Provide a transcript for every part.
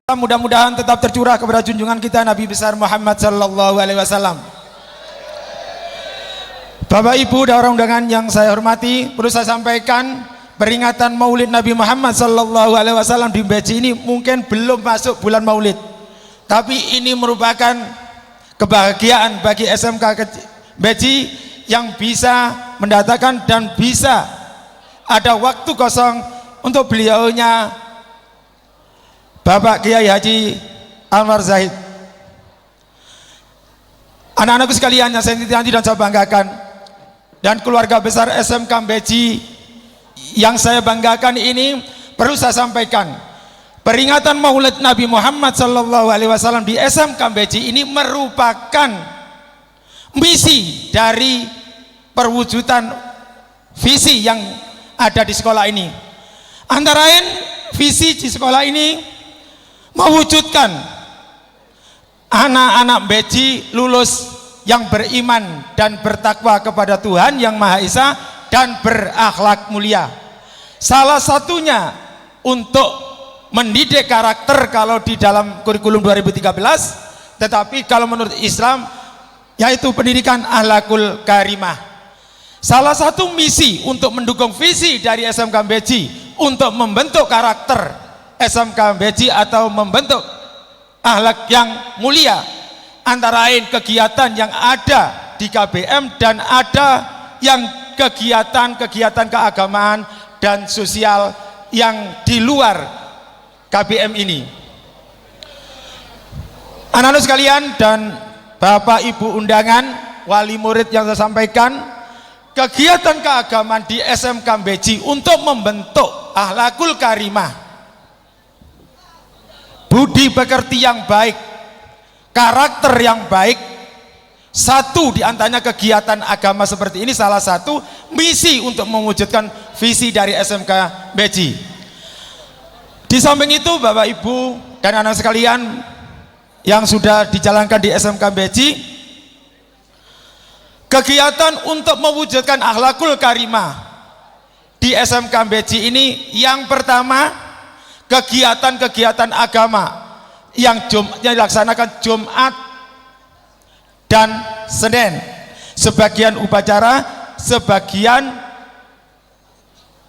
Mudah-mudahan tetap tercurah kepada junjungan kita Nabi besar Muhammad sallallahu alaihi wasallam. Bapak Ibu dan orang undangan yang saya hormati, perlu saya sampaikan peringatan Maulid Nabi Muhammad sallallahu alaihi wasallam di Beji ini mungkin belum masuk bulan Maulid. Tapi ini merupakan kebahagiaan bagi SMK Beji yang bisa mendatangkan dan bisa ada waktu kosong untuk beliaunya Bapak Kiai Haji Anwar Zahid. Anak-anakku sekalian yang saya cintai dan saya banggakan, dan keluarga besar SMK Beji yang saya banggakan ini, perlu saya sampaikan peringatan Maulid Nabi Muhammad sallallahu alaihi wasallam di SMK Beji ini merupakan misi dari perwujudan visi yang ada di sekolah ini. Antara lain visi di sekolah ini mewujudkan anak-anak Beji lulus yang beriman dan bertakwa kepada Tuhan Yang Maha Esa dan berakhlak mulia. Salah satunya untuk mendidik karakter kalau di dalam kurikulum 2013, tetapi kalau menurut Islam yaitu pendidikan akhlakul karimah. Salah satu misi untuk mendukung visi dari SMK Beji untuk membentuk karakter SMK Beji atau membentuk akhlak yang mulia, antara lain kegiatan yang ada di KBM dan ada yang kegiatan-kegiatan keagamaan dan sosial yang di luar KBM ini. Anak-anak sekalian dan Bapak Ibu undangan, wali murid yang saya sampaikan, kegiatan keagamaan di SMK Beji untuk membentuk akhlakul karimah, budi pekerti yang baik, karakter yang baik. Satu di antaranya kegiatan agama seperti ini salah satu misi untuk mewujudkan visi dari SMK Beji. Di samping itu Bapak Ibu dan anak sekalian yang sudah dijalankan di SMK Beji, kegiatan untuk mewujudkan akhlakul karimah di SMK Beji ini, yang pertama kegiatan-kegiatan agama yang dilaksanakan Jumat dan Senin, sebagian upacara, sebagian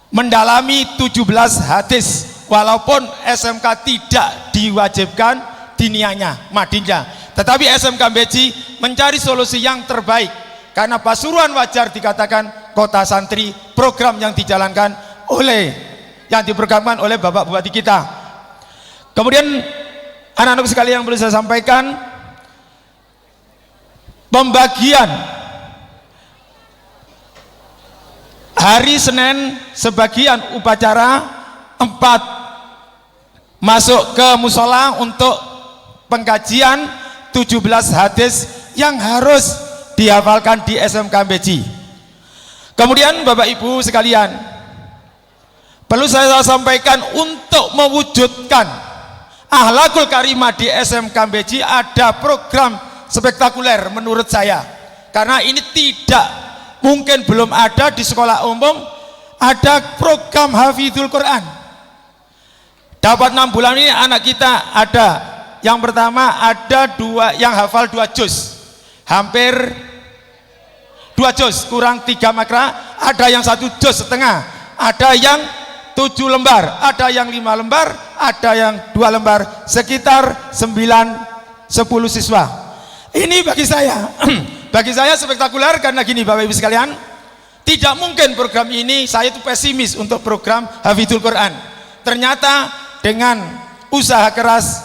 mendalami 17 hadis, walaupun SMK tidak diwajibkan diniyahnya madinah, tetapi SMK Beji mencari solusi yang terbaik karena Pasuruan wajar dikatakan kota santri, program yang dijalankan yang diprogramkan oleh Bapak Bupati kita. Kemudian anak-anak sekalian yang perlu saya sampaikan, pembagian hari Senin sebagian upacara 4 masuk ke musola untuk pengkajian 17 hadis yang harus dihafalkan di SMK Beji. Kemudian Bapak Ibu sekalian, perlu saya sampaikan untuk mewujudkan akhlakul karimah di SMK Beji ada program spektakuler menurut saya, karena ini tidak mungkin belum ada di sekolah umum. Ada program Hafizul Quran. Dapat 6 bulan ini anak kita ada, yang pertama ada 2 yang hafal 2 juz, hampir 2 juz kurang 3 makra, ada yang 1 juz setengah, ada yang 7 lembar, ada yang 5 lembar, ada yang 2 lembar, sekitar 9-10 siswa. Ini bagi saya spektakuler karena gini Bapak Ibu sekalian, tidak mungkin program ini, saya itu pesimis untuk program Hafizul Quran. Ternyata dengan usaha keras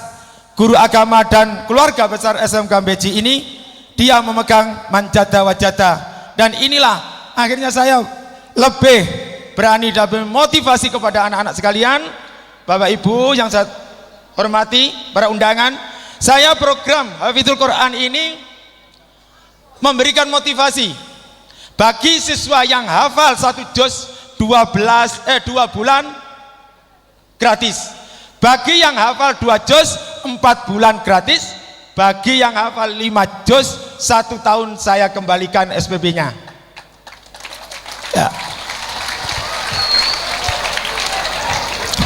guru agama dan keluarga besar SMK Beji ini, dia memegang manjada wajada, dan inilah akhirnya saya lebih berani dan motivasi kepada anak-anak sekalian. Bapak Ibu yang saya hormati, para undangan, saya program Hafizul Quran ini memberikan motivasi bagi siswa yang hafal 1 juz 2 bulan gratis, bagi yang hafal 2 juz 4 bulan gratis, bagi yang hafal 5 juz 1 tahun saya kembalikan SPP-nya. Ya.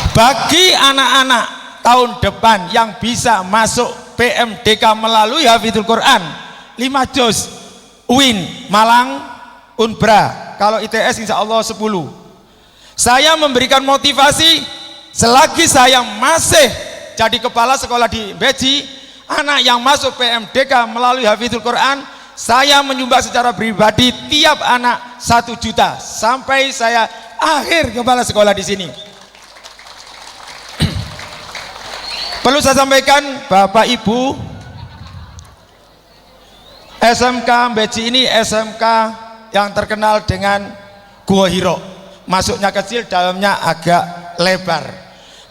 Bagi anak-anak tahun depan yang bisa masuk PMDK melalui Hafidhul Quran 5 juz UIN Malang Unbra, kalau ITS insya Allah 10. Saya memberikan motivasi selagi saya masih jadi kepala sekolah di Beji, anak yang masuk PMDK melalui Hafidhul Quran, saya menyumbang secara pribadi tiap anak 1 juta sampai saya akhir kepala sekolah di sini. Perlu saya sampaikan Bapak Ibu, SMK Beji ini SMK yang terkenal dengan Gua Hiro. Masuknya kecil, dalamnya agak lebar.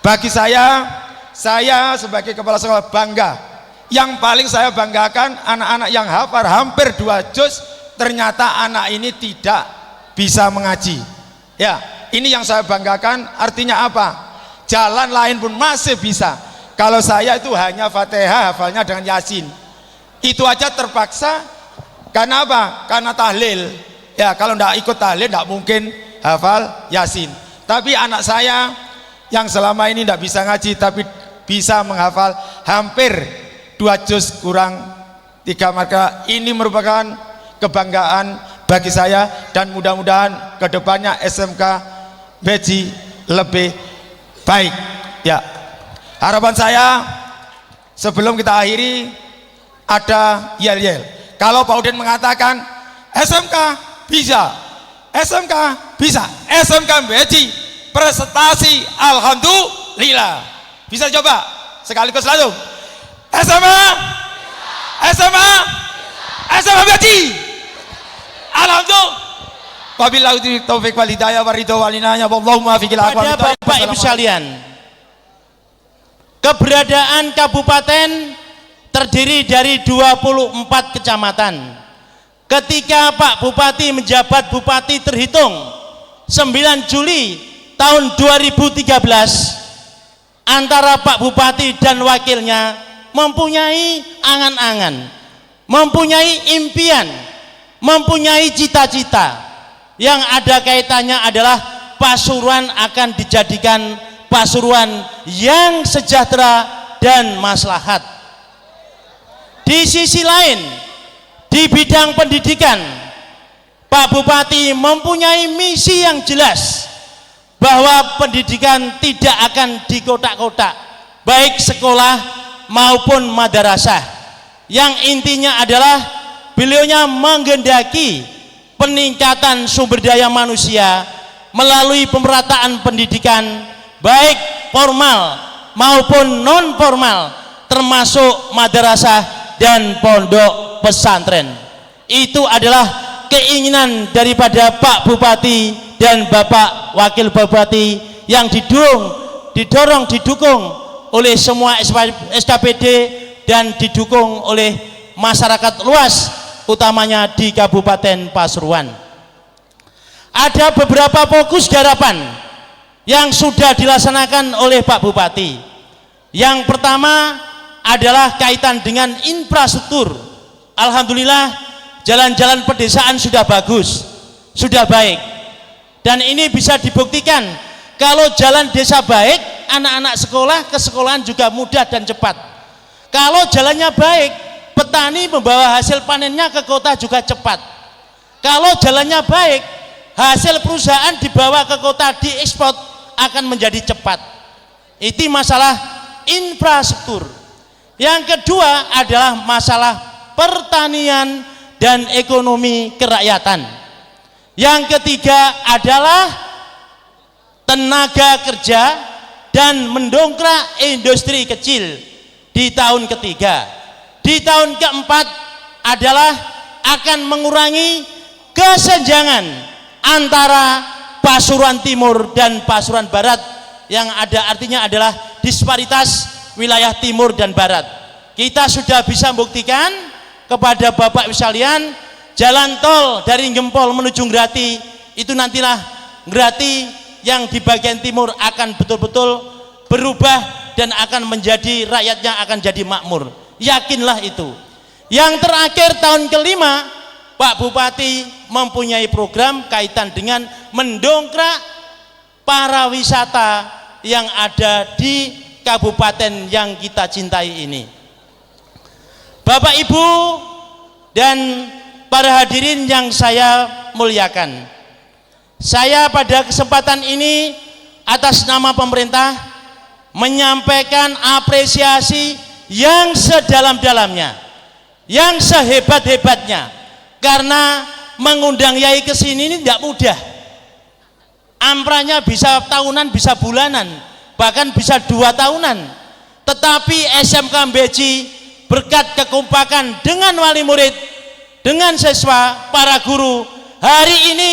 Bagi saya sebagai kepala sekolah bangga. Yang paling saya banggakan anak-anak yang hafal hampir 2 juz, ternyata anak ini tidak bisa mengaji. Ya, ini yang saya banggakan. Artinya apa? Jalan lain pun masih bisa. Kalau saya itu hanya Fatihah hafalnya dengan Yasin. Itu aja terpaksa. Karena apa? Karena tahlil. Ya, kalau tidak ikut tahlil tidak mungkin hafal Yasin. Tapi anak saya yang selama ini tidak bisa ngaji tapi bisa menghafal hampir 2 juz kurang 3 marka. Ini merupakan kebanggaan bagi saya dan mudah-mudahan kedepannya SMK Beji lebih baik. Ya, harapan saya sebelum kita akhiri ada yel-yel. Kalau Pak Udin mengatakan SMK bisa, SMK bisa, SMK Beji prestasi alhamdulillah. Bisa coba sekaligus langsung SMA, SMA, SMA Beji alhamdulillah. Wabillahi taufik wal hidayah waridho walinanya wallahumma fiqil aqwam. Pada Bapak Ibu sekalian, keberadaan kabupaten terdiri dari 24 kecamatan. Ketika Pak Bupati menjabat Bupati terhitung 9 Juli tahun 2013, antara Pak Bupati dan wakilnya mempunyai angan-angan, mempunyai impian, mempunyai cita-cita. Yang ada kaitannya adalah Pasuruan akan dijadikan Pasuruan yang sejahtera dan maslahat. Di sisi lain, di bidang pendidikan, Pak Bupati mempunyai misi yang jelas bahwa pendidikan tidak akan dikotak-kotak, baik sekolah maupun madrasah. Yang intinya adalah beliaunya menggendaki peningkatan sumber daya manusia melalui pemerataan pendidikan baik formal maupun non formal, termasuk madrasah dan pondok pesantren. Itu adalah keinginan daripada Pak Bupati dan Bapak Wakil Bupati yang didorong, didukung oleh semua SKPD dan didukung oleh masyarakat luas, utamanya di Kabupaten Pasuruan. Ada beberapa fokus garapan yang sudah dilaksanakan oleh Pak Bupati. Yang pertama adalah kaitan dengan infrastruktur. Alhamdulillah jalan-jalan pedesaan sudah bagus, sudah baik. Dan ini bisa dibuktikan kalau jalan desa baik, anak-anak sekolah ke sekolahan juga mudah dan cepat. Kalau jalannya baik, petani membawa hasil panennya ke kota juga cepat. Kalau jalannya baik, hasil perusahaan dibawa ke kota, diekspor akan menjadi cepat. Itu masalah infrastruktur. Yang kedua adalah masalah pertanian dan ekonomi kerakyatan. Yang ketiga adalah tenaga kerja dan mendongkrak industri kecil di tahun ketiga. Di tahun keempat adalah akan mengurangi kesenjangan antara Pasuruan Timur dan Pasuruan Barat, yang ada artinya adalah disparitas wilayah timur dan barat. Kita sudah bisa membuktikan kepada Bapak Ibu sekalian, jalan tol dari Gempol menuju Ngrati itu nantilah Ngrati yang di bagian timur akan betul-betul berubah dan akan menjadi, rakyatnya akan jadi makmur. Yakinlah itu. Yang terakhir tahun kelima, Pak Bupati mempunyai program kaitan dengan mendongkrak para wisata yang ada di kabupaten yang kita cintai ini. Bapak Ibu dan para hadirin yang saya muliakan, saya pada kesempatan ini atas nama pemerintah menyampaikan apresiasi yang sedalam-dalamnya, yang sehebat-hebatnya, karena mengundang Yai ke sini ini tidak mudah. Ampranya bisa tahunan, bisa bulanan, bahkan bisa 2 tahunan. Tetapi SMK Beji berkat kekompakan dengan wali murid, dengan siswa, para guru, hari ini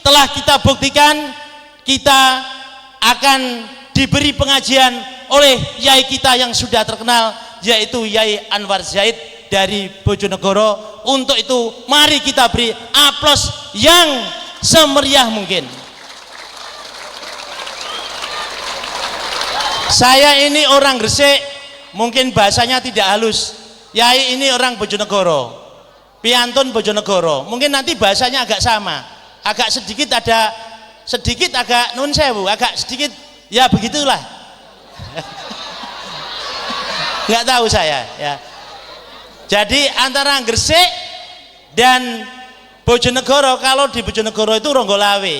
telah kita buktikan kita akan diberi pengajian oleh Yai kita yang sudah terkenal, yaitu Yai Anwar Zaid dari Bojonegoro. Untuk itu mari kita beri aplaus yang semeriah mungkin. Saya ini orang Gresik, mungkin bahasanya tidak halus. Yai ini orang Bojonegoro, piantun Bojonegoro, mungkin nanti bahasanya agak sama, agak sedikit agak nun sewu, agak sedikit ya begitulah. Nggak tahu saya ya. Jadi antara Gresik dan Bojonegoro, kalau di Bojonegoro itu Ronggolawe,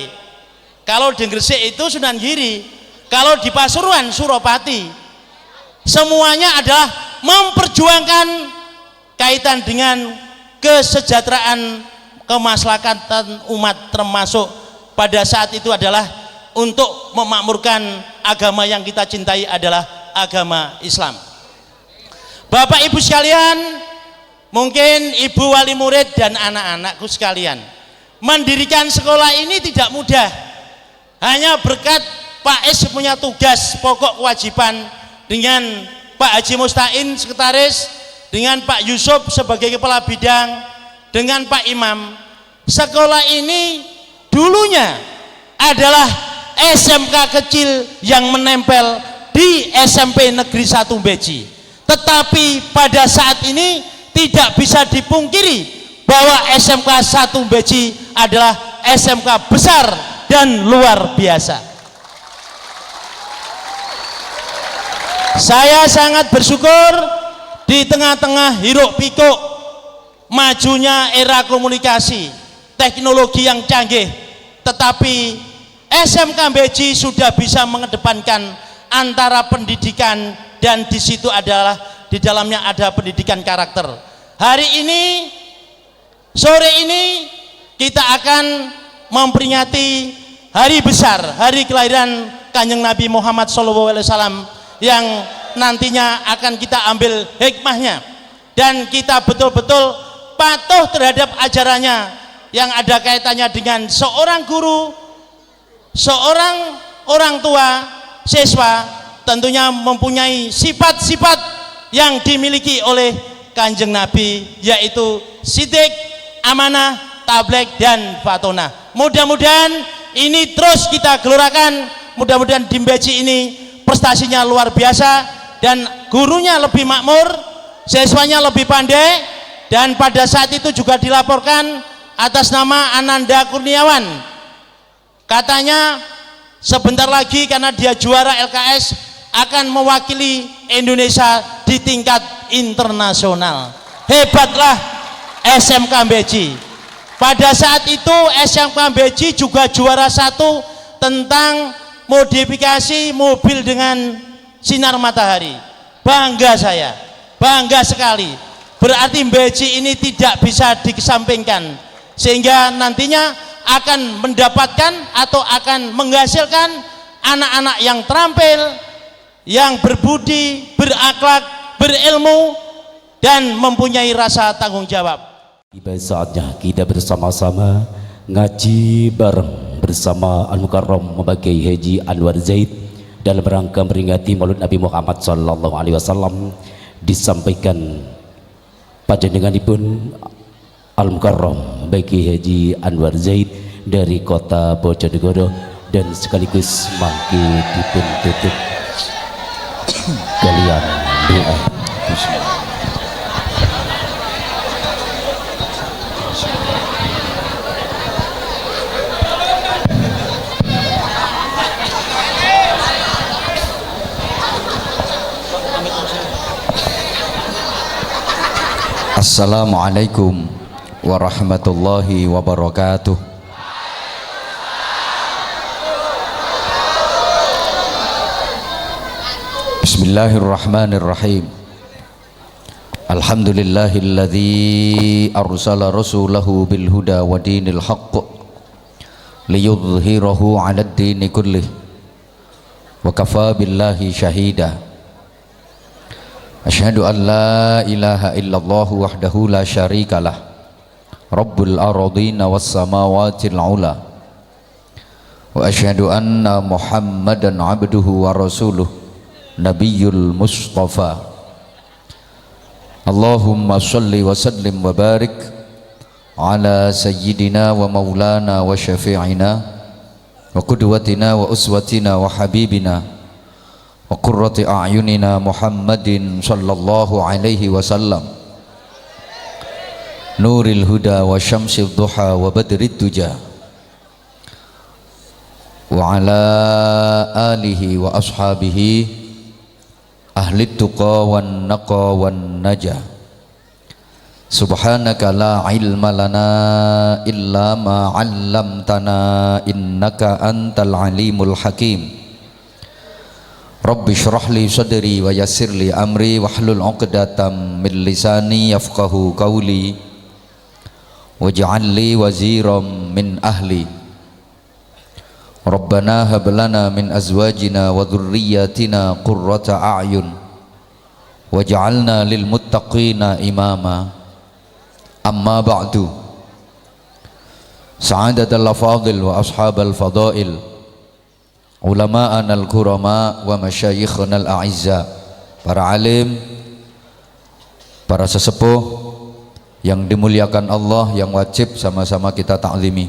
kalau di Gresik itu Sunan Giri, kalau di Pasuruan Suropati. Semuanya adalah memperjuangkan kaitan dengan kesejahteraan, kemaslahatan umat, termasuk pada saat itu adalah untuk memakmurkan agama yang kita cintai adalah agama Islam. Bapak Ibu sekalian, mungkin Ibu wali murid dan anak-anakku sekalian, mendirikan sekolah ini tidak mudah. Hanya berkat Pak S punya tugas pokok kewajiban, dengan Pak Haji Mustain sekretaris, dengan Pak Yusuf sebagai kepala bidang, dengan Pak Imam. Sekolah ini dulunya adalah SMK kecil yang menempel di SMP Negeri 1 Beji. Tetapi pada saat ini tidak bisa dipungkiri bahwa SMK 1 Beji adalah SMK besar dan luar biasa. Saya sangat bersyukur di tengah-tengah hiruk pikuk majunya era komunikasi, teknologi yang canggih, tetapi SMK Beji sudah bisa mengedepankan antara pendidikan, dan di situ adalah di dalamnya ada pendidikan karakter. Hari ini, sore ini kita akan memperingati hari besar, hari kelahiran Kanjeng Nabi Muhammad SAW, yang nantinya akan kita ambil hikmahnya dan kita betul-betul patuh terhadap ajarannya yang ada kaitannya dengan seorang guru, seorang orang tua, siswa, tentunya mempunyai sifat-sifat yang dimiliki oleh Kanjeng Nabi, yaitu sidik, amanah, tablek, dan fatonah. Mudah-mudahan ini terus kita gelorakan, mudah-mudahan di Beji ini prestasinya luar biasa dan gurunya lebih makmur, siswanya lebih pandai, dan pada saat itu juga dilaporkan atas nama Ananda Kurniawan, katanya sebentar lagi karena dia juara LKS akan mewakili Indonesia di tingkat internasional. Hebatlah SMK Beji. Pada saat itu SMK Beji juga juara 1 tentang modifikasi mobil dengan sinar matahari. Bangga saya, bangga sekali. Berarti Beji ini tidak bisa dikesampingkan, sehingga nantinya akan mendapatkan atau akan menghasilkan anak-anak yang terampil, yang berbudi, berakhlak, berilmu, dan mempunyai rasa tanggung jawab. Tiba saatnya kita bersama-sama ngaji bareng bersama Al-Mukarram Bagai Haji Anwar Zaid dalam rangka memperingati Maulid Nabi Muhammad sallallahu alaihi wasallam. Disampaikan panjenenganipun Al-Mukarram Bagai Haji Anwar Zaid dari kota Bojonegoro, dan sekaligus mangke dipun tutup kalian doa. Assalamualaikum warahmatullahi wabarakatuh. Bismillahirrahmanirrahim. Alhamdulillahilladzi arsala rasulahu bil huda wa dinil haqq liyudhhirahu 'alad dini kullih wa kafa billahi syahida. Asyhadu an la ilaha illallah wahdahu la syarikalah Rabbul ardina was samawatil ula wa asyhadu anna Muhammadan abduhu wa rasuluh Nabiyul Mustafa. Allahumma salli wa sallim wa barik ala sayyidina wa maulana wa syafi'ina wa qudwatina wa uswatina wa habibina wa qurrati a'yunina Muhammadin sallallahu alaihi wasallam, nuril huda wa syamsil duha wa badrid duja, wa ala alihi wa ashabihi ahli tuqa wan naqa wan najah. Subhanaka la ilma lana illa ma 'allamtana innaka antal alimul hakim. Rabbi shrah li sadri wa yassir li amri wahlul 'uqdatam min lisani yafqahu qawli waj'al li waziran min ahli. Rabbana hab lana min azwajina wa dhurriyyatina qurrata a'yun waj'alna lil muttaqina imama. Amma ba'du. Sa'adatul afadil wa ashabal fadail, ulama'ana al-kurama wa masyayikhna al-a'izza, para alim, para sesepuh yang dimuliakan Allah, yang wajib sama-sama kita ta'zimi.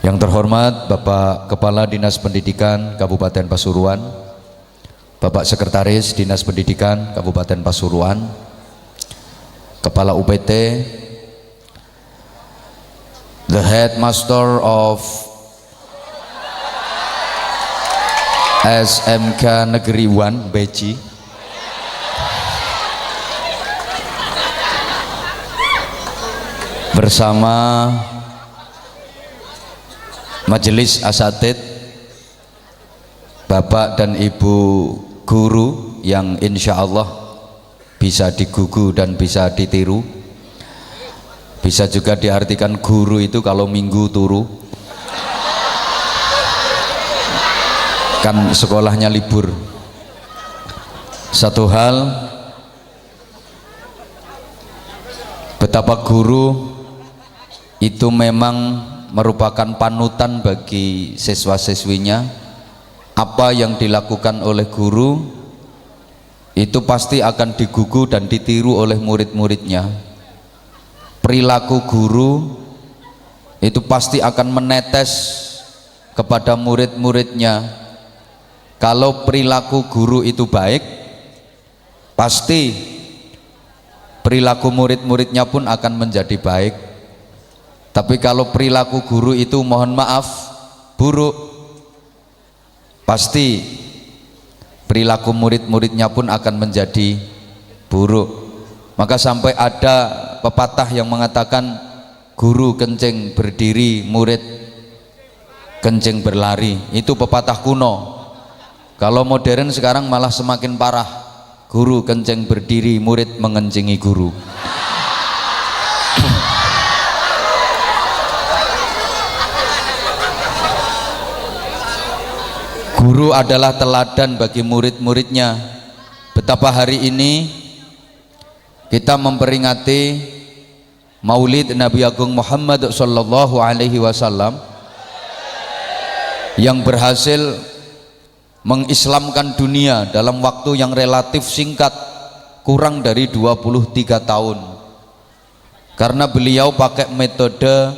Yang terhormat Bapak Kepala Dinas Pendidikan Kabupaten Pasuruan, Bapak Sekretaris Dinas Pendidikan Kabupaten Pasuruan, Kepala UPT, the Headmaster of SMK Negeri 1 Beci, bersama Majelis Asatid, Bapak dan Ibu guru yang insya Allah bisa digugu dan bisa ditiru. Bisa juga diartikan guru itu kalau minggu turu, kan sekolahnya libur. Satu hal, betapa guru itu memang merupakan panutan bagi siswa-siswinya. Apa yang dilakukan oleh guru itu pasti akan digugu dan ditiru oleh murid-muridnya. Perilaku guru itu pasti akan menetes kepada murid-muridnya. Kalau perilaku guru itu baik, pasti perilaku murid-muridnya pun akan menjadi baik. Tapi kalau perilaku guru itu mohon maaf buruk, pasti perilaku murid-muridnya pun akan menjadi buruk. Maka sampai ada pepatah yang mengatakan guru kencing berdiri, murid kencing berlari. Itu pepatah kuno. Kalau modern sekarang malah semakin parah, guru kencing berdiri, murid mengencingi guru. Guru adalah teladan bagi murid-muridnya. Betapa hari ini kita memperingati Maulid Nabi Agung Muhammad sallallahu alaihi wasallam yang berhasil mengislamkan dunia dalam waktu yang relatif singkat, kurang dari 23 tahun. Karena beliau pakai metode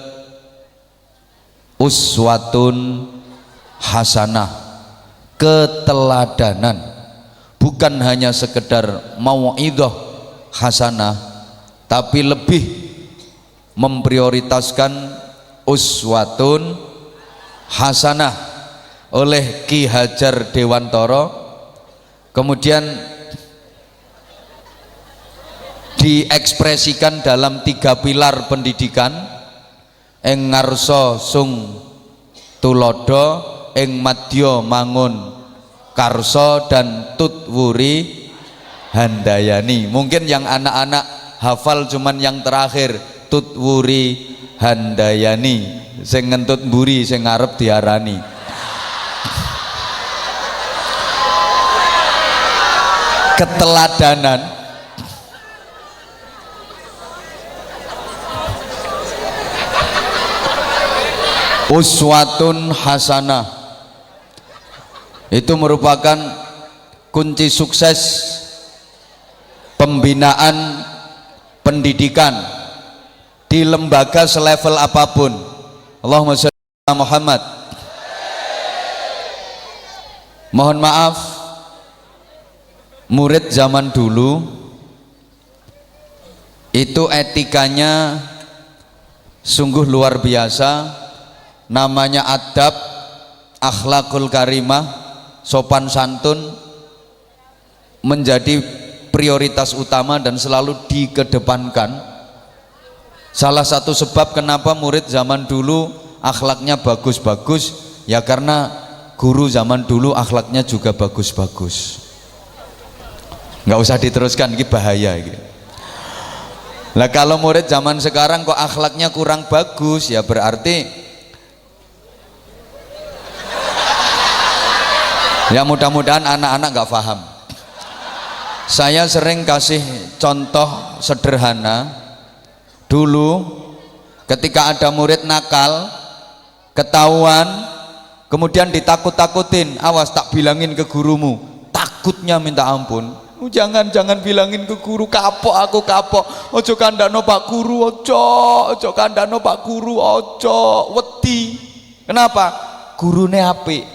uswatun hasanah, keteladanan, bukan hanya sekedar mau'idhah hasanah, tapi lebih memprioritaskan uswatun hasanah oleh Ki Hajar Dewantara. Kemudian diekspresikan dalam 3 pilar pendidikan. Ing ngarsa sung tulodo, ing madya mangun karso, dan tutwuri handayani. Mungkin yang anak-anak hafal cuman yang terakhir, tutwuri handayani, sing ngentut mburi sing ngarep diarani. Keteladanan. Uswatun hasanah itu merupakan kunci sukses pembinaan pendidikan di lembaga selevel apapun. Allahumma sholli ala Muhammad. Mohon maaf, murid zaman dulu itu etikanya sungguh luar biasa. Namanya adab, akhlakul karimah, sopan santun menjadi prioritas utama dan selalu dikedepankan. Salah satu sebab kenapa murid zaman dulu akhlaknya bagus-bagus, ya karena guru zaman dulu akhlaknya juga bagus-bagus. Nggak usah diteruskan, ini bahaya gitu. Lah kalau murid zaman sekarang kok akhlaknya kurang bagus, ya berarti ya mudah-mudahan anak-anak nggak paham. Saya sering kasih contoh sederhana. Dulu ketika ada murid nakal, ketahuan, kemudian ditakut-takutin, awas tak bilangin ke gurumu, takutnya minta ampun. Jangan bilangin ke guru, kapok aku kapok. Ojo kandano Pak Guru, ojo kandano Pak Guru, ojo wedi. Kenapa? Gurune apik.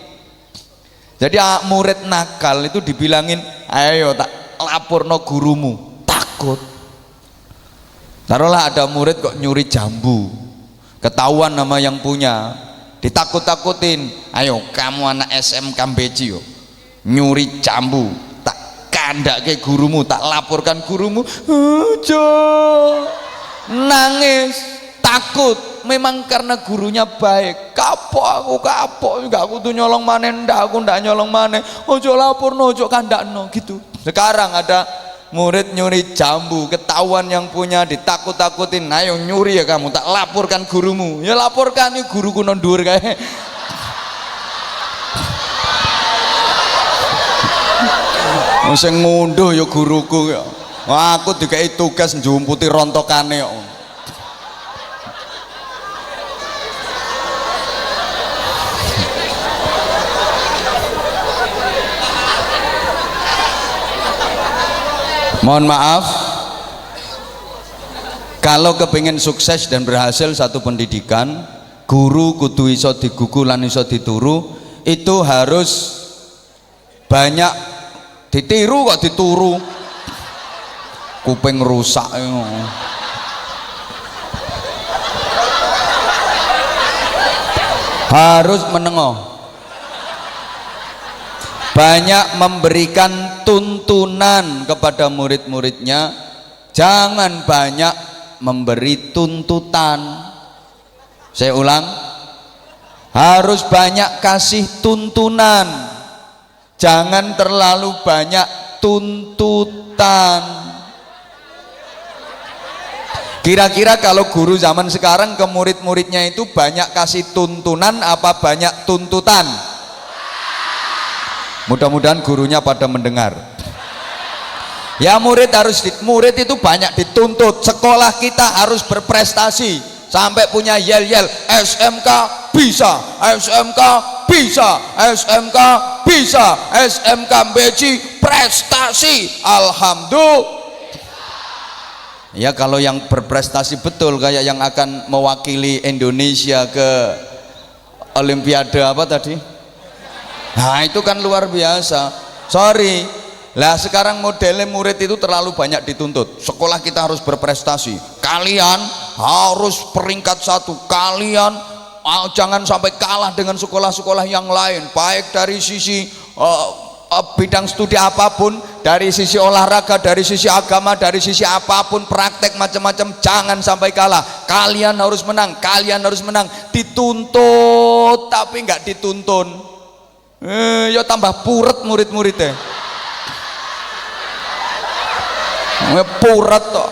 Jadi murid nakal itu dibilangin, ayo tak laporno gurumu, takut. Taruhlah ada murid kok nyuri jambu, ketahuan nama yang punya, ditakut-takutin, ayo kamu anak SMK Beji yo, nyuri jambu, tak kandak ke gurumu, tak laporkan gurumu. Ojo, nangis, takut. Memang karena gurunya baik, kapok aku kapok, enggak aku tuh nyolong maneh, aku ndak nyolong maneh, ojo laporno, ojo kandakno gitu. Sekarang ada murid nyuri jambu, ketahuan yang punya, ditakut-takutin, ayo nyuri ya kamu, tak laporkan gurumu. Ya laporkan, ini guruku nondur kayak. Sing ngunduh ya guruku ya. Aku dikai tugas njumputi rontokane kok. Mohon maaf, kalau kepingin sukses dan berhasil satu pendidikan, guru kudu iso digugu lan iso dituru, itu harus banyak ditiru kok dituru. Kuping rusak. Harus menengok. Banyak memberikan tuntunan kepada murid-muridnya, jangan banyak memberi tuntutan. Saya ulang, harus banyak kasih tuntunan, jangan terlalu banyak tuntutan. Kira-kira kalau guru zaman sekarang ke murid-muridnya itu banyak kasih tuntunan apa banyak tuntutan? Mudah-mudahan gurunya pada mendengar. Ya murid itu banyak dituntut. Sekolah kita harus berprestasi sampai punya yel-yel SMK bisa, SMK bisa, SMK bisa, SMK Beji prestasi. Alhamdulillah. Ya kalau yang berprestasi betul kayak yang akan mewakili Indonesia ke Olimpiade apa tadi? Nah itu kan luar biasa. Sorry lah, sekarang modelnya murid itu terlalu banyak dituntut. Sekolah kita harus berprestasi, kalian harus peringkat 1, kalian jangan sampai kalah dengan sekolah-sekolah yang lain, baik dari sisi bidang studi apapun, dari sisi olahraga, dari sisi agama, dari sisi apapun, praktek macam-macam, jangan sampai kalah. Kalian harus menang, kalian harus menang. Dituntut tapi nggak dituntun, ya tambah puret murid-muridnya, puret toh.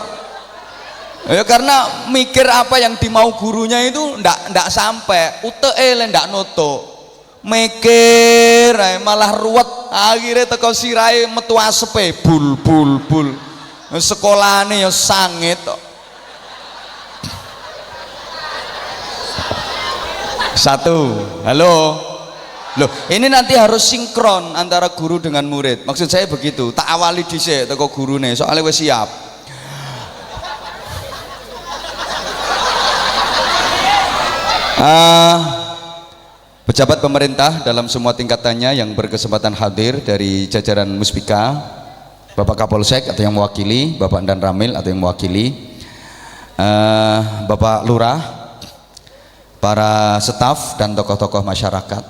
Ya karena mikir apa yang dimau gurunya itu ndak sampai, UTE ndak nutuk, mikir malah ruwet, akhirnya teko sirai metu asepe bul sekolahane ya sangit kok. Satu, halo, loh ini nanti harus sinkron antara guru dengan murid, maksud saya begitu. Tak awali dhisik teko gurune soalnya wis siap. Pejabat pemerintah dalam semua tingkatannya yang berkesempatan hadir dari jajaran Muspika, Bapak Kapolsek atau yang mewakili, Bapak Dan Ramil atau yang mewakili, Bapak Lurah, para staf dan tokoh-tokoh masyarakat,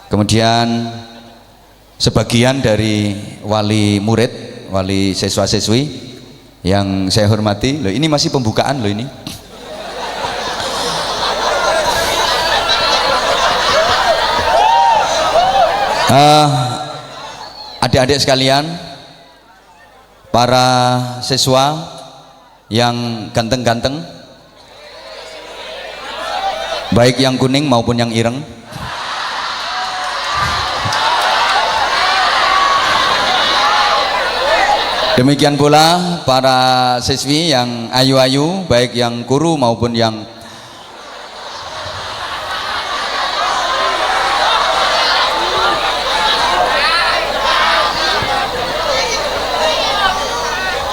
kemudian sebagian dari wali murid, wali siswa-siswi yang saya hormati. Loh, ini masih pembukaan loh ini. Adik-adik sekalian, para siswa yang ganteng-ganteng, baik yang kuning maupun yang ireng, demikian pula para siswi yang ayu-ayu, baik yang kuru maupun yang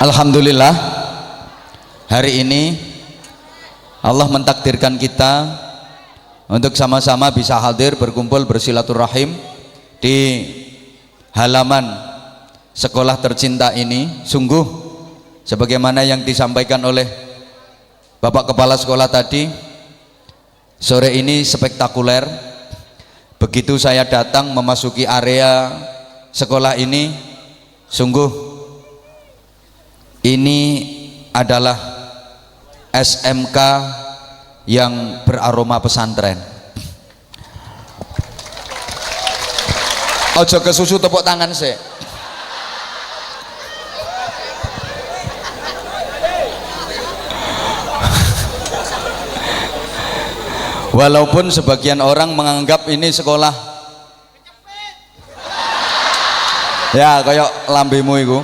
alhamdulillah, hari ini Allah mentakdirkan kita untuk sama-sama bisa hadir, berkumpul, bersilaturahim di halaman sekolah tercinta ini. Sungguh sebagaimana yang disampaikan oleh Bapak Kepala Sekolah tadi, sore ini spektakuler. Begitu saya datang memasuki area sekolah ini, sungguh ini adalah SMK yang beraroma pesantren. Ojo kesusu tepuk tangan sih. Walaupun sebagian orang menganggap ini sekolah ya kayak lambemu itu,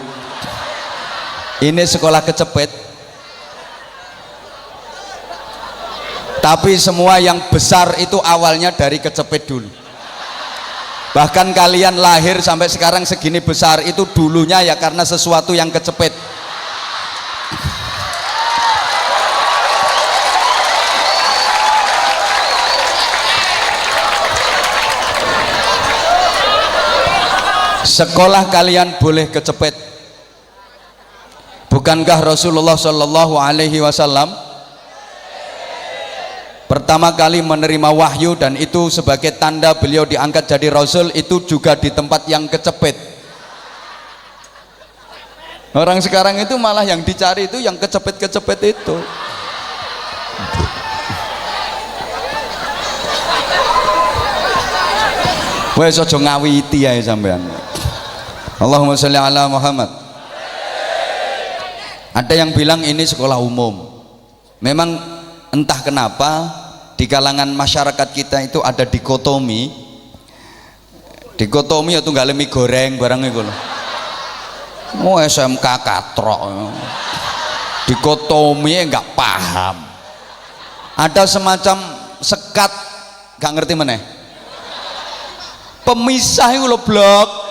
ini sekolah kecepet, tapi semua yang besar itu awalnya dari kecepet dulu. Bahkan kalian lahir sampai sekarang segini besar itu dulunya ya karena sesuatu yang kecepet. Sekolah kalian boleh kecepet. Bukankah Rasulullah Shallallahu Alaihi Wasallam pertama kali menerima wahyu, dan itu sebagai tanda beliau diangkat jadi Rasul, itu juga di tempat yang kecepet. Orang sekarang itu malah yang dicari itu yang kecepet-kecepet itu. Wes aja ngawiti ae sampean. Allahumma sholli ala Muhammad. Ada yang bilang ini sekolah umum. Memang entah kenapa di kalangan masyarakat kita itu ada dikotomi ya tunggal mie goreng barang itu loh. Mau SMK katrok, dikotomi nggak paham. Ada semacam sekat, nggak ngerti mana? Pemisah itu loh, blok.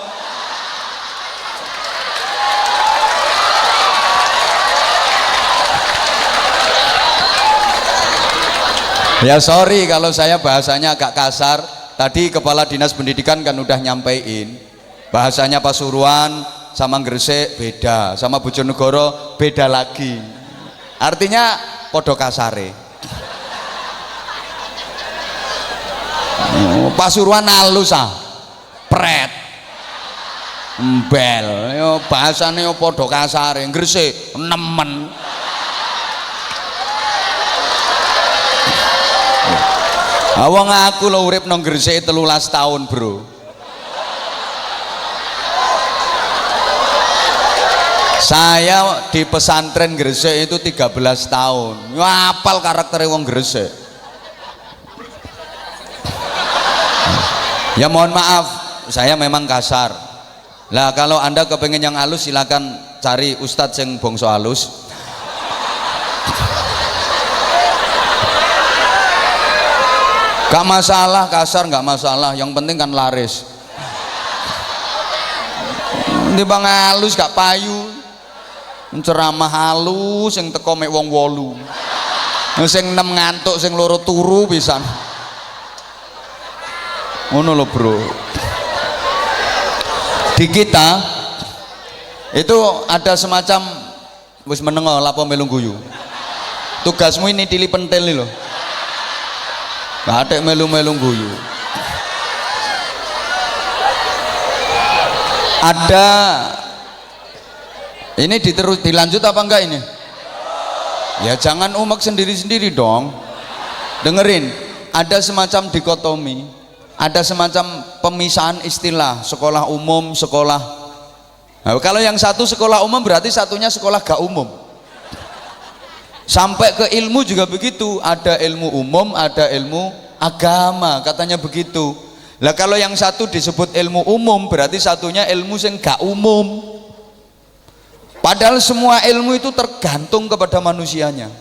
Ya sorry kalau saya bahasanya agak kasar. Tadi Kepala Dinas Pendidikan kan udah nyampein bahasanya Pasuruan sama Gresik beda, sama Bojonegoro beda lagi. Artinya podo kasare. Pasuruan halus ah, pret. embel yo bahasane yo padha kasare gresik nemen. Wong aku lho urip nang Gresik 13 tahun, Bro. Saya di pesantren Gresik itu 13 tahun. Ngapal karakter wong Gresik. Ya mohon maaf, saya memang kasar. Lah kalau Anda kepengen yang halus silakan cari ustadz yang bongso halus. Gak masalah kasar, gak masalah, yang penting kan laris. Ini bang halus gak payu, ceramah halus yang teko mek wong 8, sing 6 ngantuk, sing 2 turu pisan. Ngono lho bro. Di kita itu ada semacam wis menengo lapo melu guyu. Tugasmu ini tili pentil nih loh. Gak melu-melu guyu. Ada ini dilanjut apa enggak ini? Ya jangan umek sendiri-sendiri dong. Dengerin, ada semacam dikotomi, ada semacam pemisahan istilah sekolah umum, sekolah. Nah, kalau yang satu sekolah umum berarti satunya sekolah gak umum. Sampai ke ilmu juga begitu, ada ilmu umum, ada ilmu agama, katanya begitu. Lah kalau yang satu disebut ilmu umum berarti satunya ilmu yang gak umum. Padahal semua ilmu itu tergantung kepada manusianya.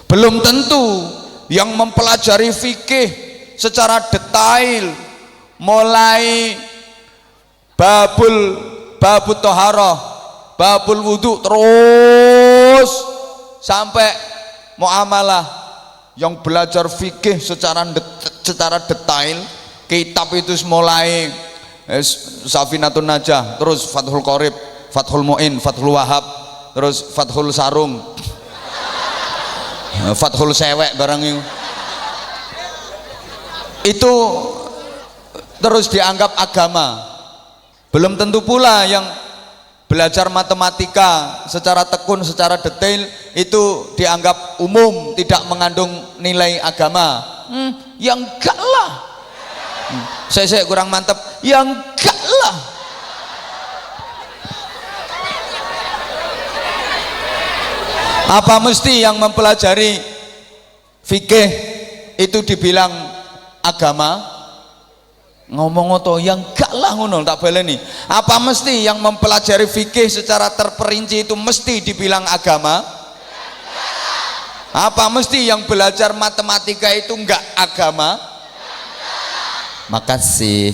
Belum tentu yang mempelajari fikih secara detail mulai babul toharoh, babul wudhu terus sampai muamalah, yang belajar fikih secara detail, kitab itu mulai Safinatun Najah, terus Fathul Qorib, Fathul Mu'in, Fathul Wahab, terus Fathul Sarung, Fathul Sewek barang itu terus dianggap agama. Belum tentu pula yang belajar matematika secara tekun, secara detail itu dianggap umum, tidak mengandung nilai agama. Yang enggak lah. Saya kurang mantap. Yang enggak lah. Apa mesti yang mempelajari fikih itu dibilang agama? Ngomong oto yang gak lah ngono tak baleni. Apa mesti yang mempelajari fikih secara terperinci itu mesti dibilang agama? Apa mesti yang belajar matematika itu enggak agama? Makasih.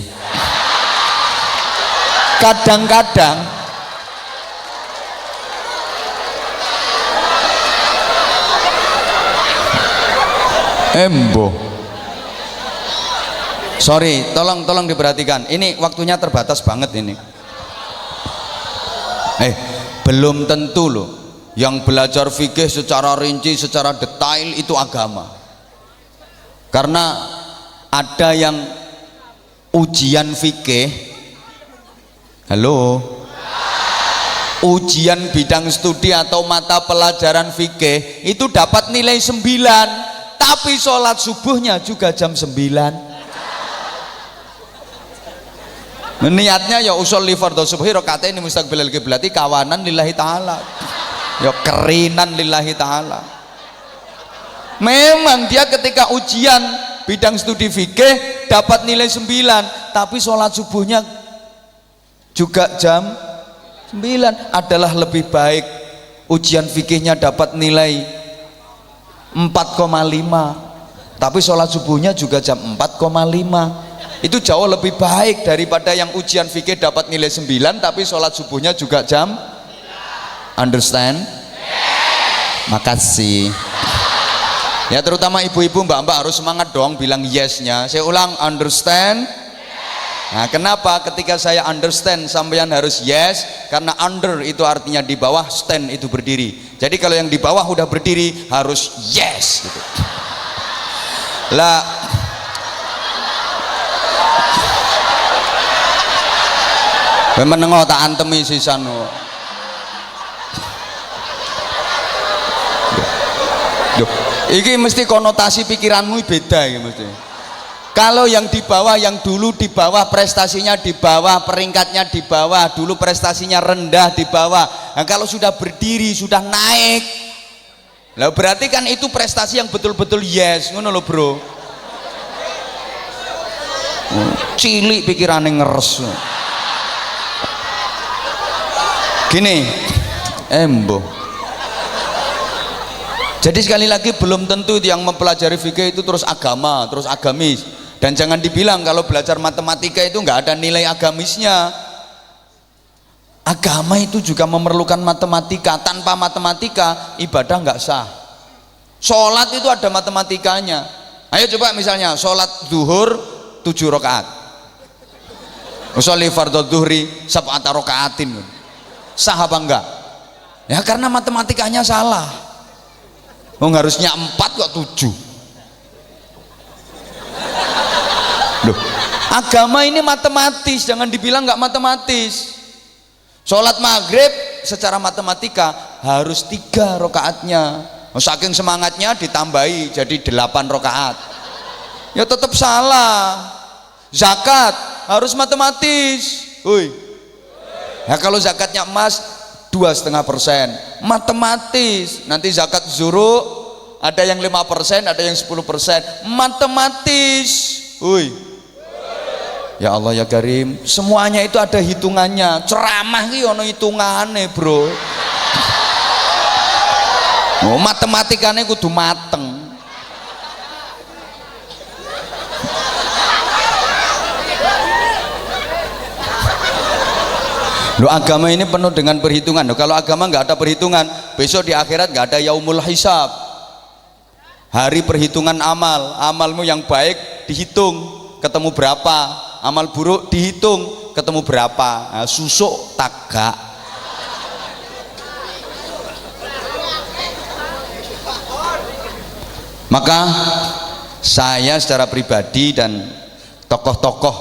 Kadang-kadang embo. Sorry, tolong diperhatikan. Ini waktunya terbatas banget ini. Belum tentu loh yang belajar fikih secara rinci, secara detail itu agama. Karena ada yang ujian fikih, halo, ujian bidang studi atau mata pelajaran fikih itu dapat nilai 9, tapi sholat subuhnya juga jam 9. Niatnya ya usul li fardhu subhi rakaatain mustaqbilal qiblati kawanan lillahi taala. Ya kerinan lillahi taala. Memang dia ketika ujian bidang studi fikih dapat nilai 9, tapi sholat subuhnya juga jam 9. Adalah lebih baik ujian fikihnya dapat nilai 4,5, tapi sholat subuhnya juga jam 4,5. Itu jauh lebih baik daripada yang ujian fikih dapat nilai 9 tapi sholat subuhnya juga jam. Understand? Makasih. Ya terutama ibu-ibu, mbak-mbak harus semangat dong bilang yes-nya. Saya ulang, understand? Nah kenapa ketika saya understand sampean harus yes? Karena under itu artinya di bawah, stand itu berdiri. Jadi kalau yang di bawah udah berdiri harus yes gitu. Lah menengo tak antemi sisan. Duh, iki mesti konotasi pikiranmu beda iki mesti. Kalau yang di bawah, yang dulu di bawah, prestasinya di bawah, peringkatnya di bawah, dulu prestasinya rendah di bawah. Nah, kalau sudah berdiri, sudah naik, lah berarti kan itu prestasi yang betul-betul yes, ngono lho bro. Cilik pikirannya ngeres. Gini, embo. Jadi sekali lagi belum tentu yang mempelajari fikih itu terus agama, terus agamis. Dan jangan dibilang kalau belajar matematika itu nggak ada nilai agamisnya. Agama itu juga memerlukan matematika. Tanpa matematika ibadah nggak sah. Sholat itu ada matematikanya. Ayo coba misalnya sholat zuhur 7 rakaat. Usolli fardhu dzuhri sab'ata rakaatin. Sah apa enggak? Ya karena matematikanya salah. Harusnya 4 kok 7. Loh, agama ini matematis, jangan dibilang nggak matematis. Sholat maghrib secara matematika harus 3 rakaatnya. Saking semangatnya ditambahi jadi 8 rakaat. Ya tetap salah. Zakat harus matematis. Ya kalau zakatnya emas 2,5%, matematis. Nanti zakat zuru ada yang 5%, ada yang 10%, matematis. Ya Allah ya Karim, semuanya itu ada hitungannya. Ceramah ki ono hitungane, bro. Matematikane kudu mateng. Loh, agama ini penuh dengan perhitungan. Loh, kalau agama nggak ada perhitungan, besok di akhirat nggak ada yaumul hisab, hari perhitungan amal. Amalmu yang baik dihitung ketemu berapa, amal buruk dihitung ketemu berapa. Nah, susuk tagak. Maka saya secara pribadi dan tokoh-tokoh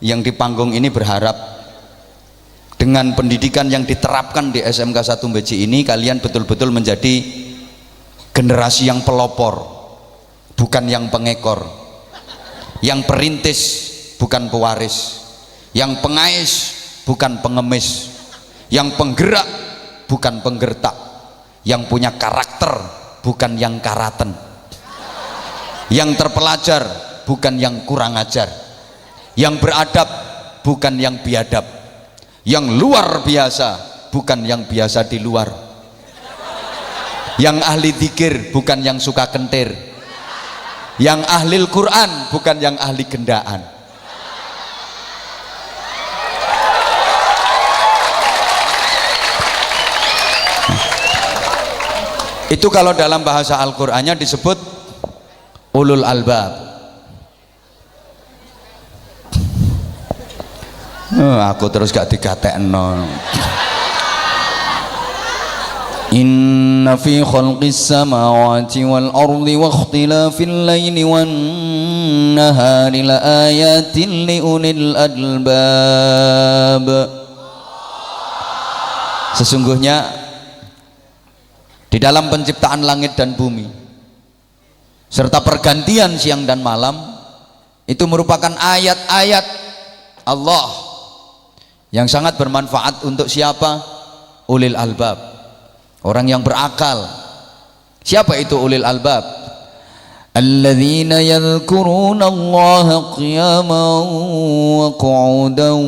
yang di panggung ini berharap dengan pendidikan yang diterapkan di SMK 1 Beji ini, kalian betul-betul menjadi generasi yang pelopor, bukan yang pengekor, yang perintis bukan pewaris, yang pengais bukan pengemis, yang penggerak bukan penggertak, yang punya karakter bukan yang karaten, yang terpelajar bukan yang kurang ajar, yang beradab bukan yang biadab, yang luar biasa bukan yang biasa di luar, yang ahli zikir bukan yang suka kentir, yang ahli Quran bukan yang ahli gendaan. Itu kalau dalam bahasa Al-Qur'annya disebut ulul albab. Aku terus gak digatekno. Inna fi khalqis samawati wal ardi wa ikhtilafil laili wan nahari la ayatin li ulil albab. Sesungguhnya di dalam penciptaan langit dan bumi serta pergantian siang dan malam itu merupakan ayat-ayat Allah yang sangat bermanfaat untuk siapa? Ulil albab, orang yang berakal. Siapa itu ulil albab? Alladzina yadhkuruna Allaha qiyaman wa qu'udan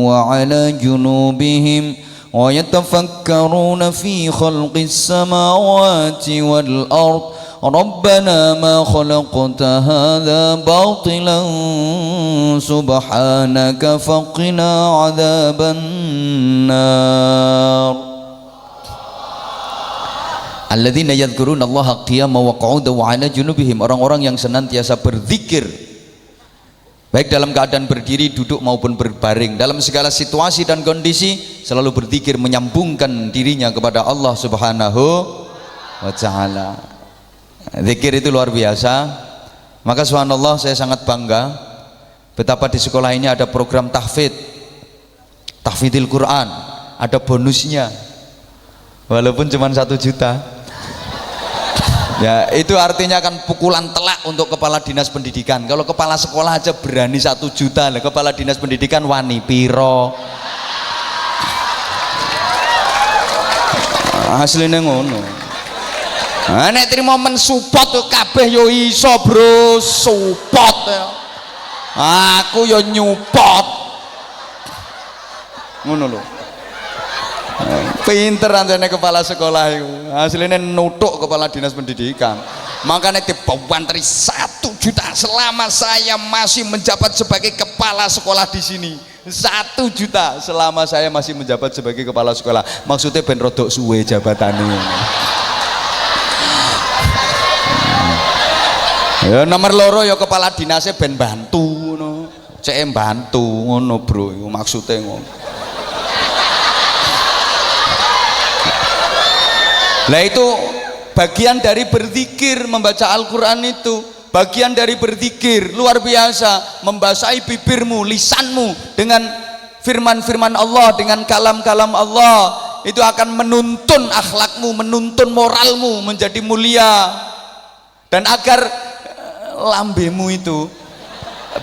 wa 'ala junubihim wa yatafakkaruna fi khalqis samawati wal ard rabbana ma khalaqta hadha batilan subhanaka faqina adzaban nar. Alladzina yadhkuruna Allaha qiyaman wa qu'udan wa 'ala junubihim, orang-orang yang senantiasa berzikir baik dalam keadaan berdiri, duduk maupun berbaring, dalam segala situasi dan kondisi selalu berzikir, menyambungkan dirinya kepada Allah Subhanahu wa ta'ala. Zikir itu luar biasa. Maka subhanallah, saya sangat bangga betapa di sekolah ini ada program tahfidz. tahfidzil Quran, ada bonusnya walaupun cuma 1 juta. Ya itu artinya kan pukulan telak untuk kepala dinas pendidikan. Kalau kepala sekolah aja berani 1 juta, lah kepala dinas pendidikan wani piro. Aslinya ngono. Nah, nek trimo mensupport tuh kabeh yo iso bro, support ya. Aku yo nyupport. Ngono lho. Pinter anjane kepala sekolah itu, aslinya nutuk kepala dinas pendidikan. Makanya dibawantri 1 juta selama saya masih menjabat sebagai kepala sekolah di sini. 1 juta selama saya masih menjabat sebagai kepala sekolah. Maksudnya ben rodok suwe jabatannya. Ya nomor loro ya kepala dinasnya ben bantu ngono. CM bantu ngono bro, maksudnya ngono. Lah itu bagian dari berzikir, membaca Al-Quran itu bagian dari berzikir, luar biasa. Membasahi bibirmu, lisanmu dengan firman-firman Allah, dengan kalam-kalam Allah, itu akan menuntun akhlakmu, menuntun moralmu menjadi mulia. Dan agar lambemu itu,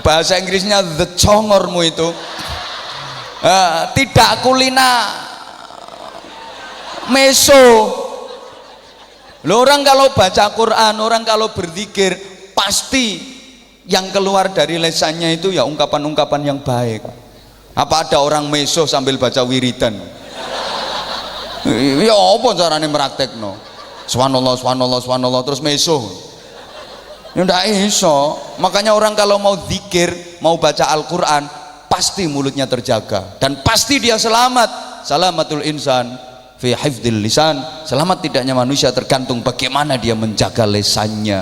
bahasa Inggrisnya the congormu itu tidak kulina meso. Loh, orang kalau baca Quran, orang kalau berzikir, pasti yang keluar dari lesannya itu ya ungkapan-ungkapan yang baik. Apa ada orang meso sambil baca wiridan? Ya apa caranya meraktekno? Subhanallah, subhanallah, subhanallah terus meso. Ya ndak iso. Makanya orang kalau mau zikir, mau baca Al-Quran, pasti mulutnya terjaga dan pasti dia selamat. Salamatul insan fi hifdzil lisan, selamat tidaknya manusia tergantung bagaimana dia menjaga lesannya.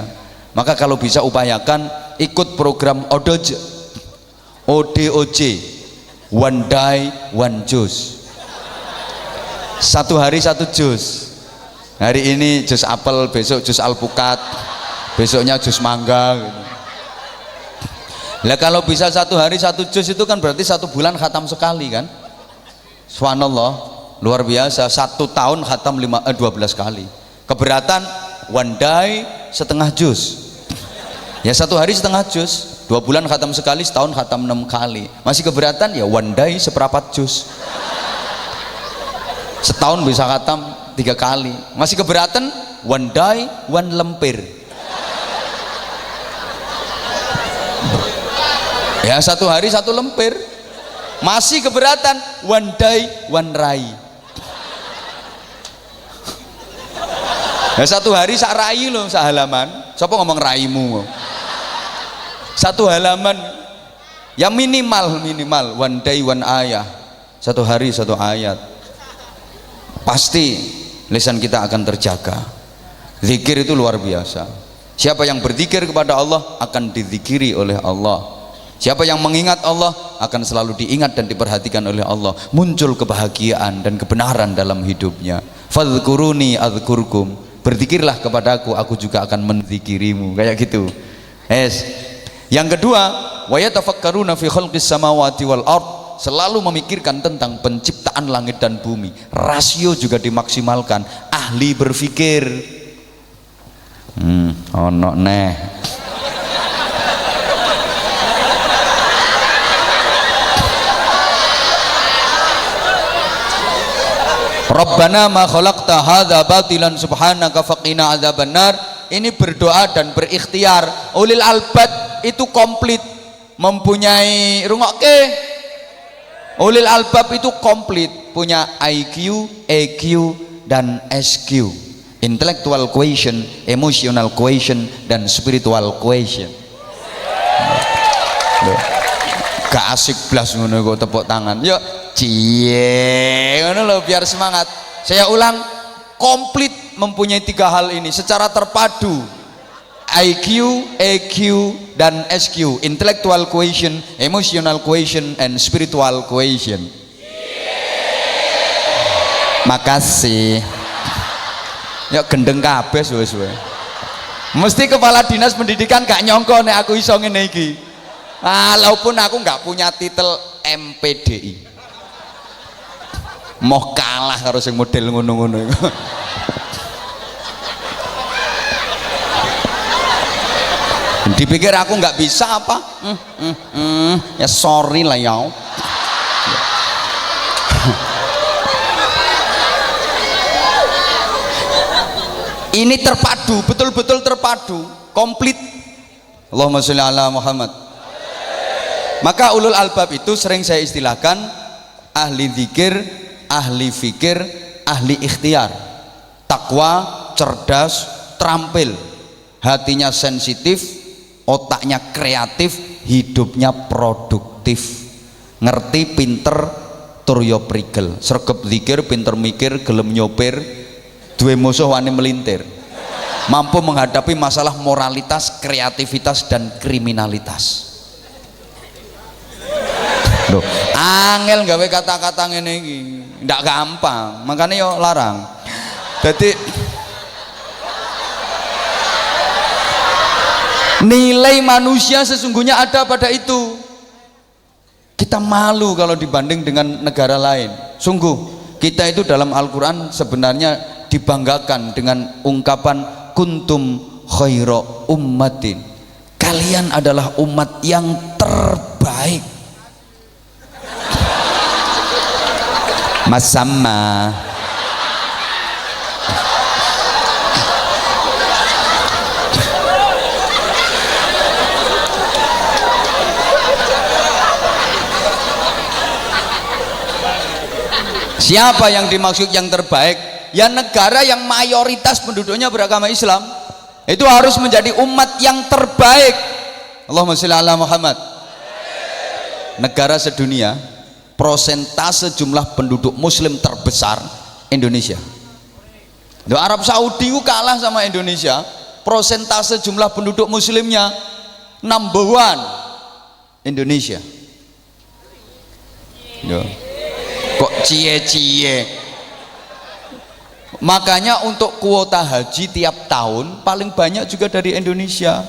Maka kalau bisa upayakan ikut program ODOJ, One Day One Juz. 1 hari 1 juz. Hari ini juz apel, besok juz alpukat, besoknya juz mangga gitu. Lah kalau bisa 1 hari 1 juz itu kan berarti 1 bulan khatam sekali kan? Subhanallah. Luar biasa, 1 tahun khatam 12 kali. Keberatan one day setengah juz. Ya 1 hari setengah juz, 2 bulan khatam sekali, setahun khatam 6 kali. Masih keberatan ya one day seperempat juz. Setahun bisa khatam 3 kali. Masih keberatan one day one lempir. Ya 1 hari 1 lempir. Masih keberatan one day one rai. Ya 1 hari sak rai loh, sak halaman. Siapa ngomong raimu? 1 halaman. Ya minimal one day one ayah. 1 hari 1 ayat. Pasti lisan kita akan terjaga. Zikir itu luar biasa. Siapa yang berzikir kepada Allah akan dizikiri oleh Allah. Siapa yang mengingat Allah akan selalu diingat dan diperhatikan oleh Allah. Muncul kebahagiaan dan kebenaran dalam hidupnya. Fadhkuruni adzkurkum. Berzikirlah kepadaku, aku juga akan menzikirimu. Kayak gitu. Yang kedua, wa yatafakkaruna fi khalqis samawati wal ard. Selalu memikirkan tentang penciptaan langit dan bumi. Rasio juga dimaksimalkan. Ahli berpikir. Ono neh. Rabbana ma khalaqta hadza batilan subhanaka faqina adzabannar. Ini berdoa dan berikhtiar. Ulil albab itu komplit, mempunyai rungokke. Ulil albab itu komplit, punya IQ, EQ dan SQ. Intellectual quotient, emotional quotient dan spiritual quotient. Gak asik blas ngono kok tepuk tangan. Yuk cie ngono lho biar semangat. Saya ulang, komplit mempunyai 3 hal ini secara terpadu. IQ, EQ dan SQ, intellectual quotient, emotional quotient and spiritual quotient. Makasih. Ya gendeng kabeh suwe-suwe. Mesti kepala dinas pendidikan gak nyongko nek aku iso ngene iki. Walaupun aku nggak punya titel MPDI. Mau kalah karo sing model ngono-ngono iku. Dipikir aku nggak bisa apa? Ya sorry lah ya. Ini terpadu, betul-betul terpadu, komplit. Allahumma sholli ala Muhammad. Maka ulul albab itu sering saya istilahkan ahli zikir, ahli fikir, ahli ikhtiar. Takwa, cerdas, terampil, hatinya sensitif, otaknya kreatif, hidupnya produktif, ngerti, pinter, tur yo prigel, sregep zikir, pinter mikir, gelem nyopir, duwe musuh wani melintir, mampu menghadapi masalah moralitas, kreativitas dan kriminalitas. Loh, angel gawe kata-kata ngene iki, ndak gampang, makanya yo larang. Jadi nilai manusia sesungguhnya ada pada itu. Kita malu kalau dibanding dengan negara lain. Sungguh kita itu dalam Al-Quran sebenarnya dibanggakan dengan ungkapan kuntum khaira ummatin, kalian adalah umat yang terbaik. Masamma. Siapa yang dimaksud yang terbaik? Ya negara yang mayoritas penduduknya beragama Islam itu harus menjadi umat yang terbaik. Allahumma sholli ala Muhammad. Negara sedunia prosentase jumlah penduduk muslim terbesar Indonesia. Arab Saudi kalah sama Indonesia, prosentase jumlah penduduk muslimnya number one Indonesia. Kok cie-cie. Makanya untuk kuota haji tiap tahun paling banyak juga dari Indonesia.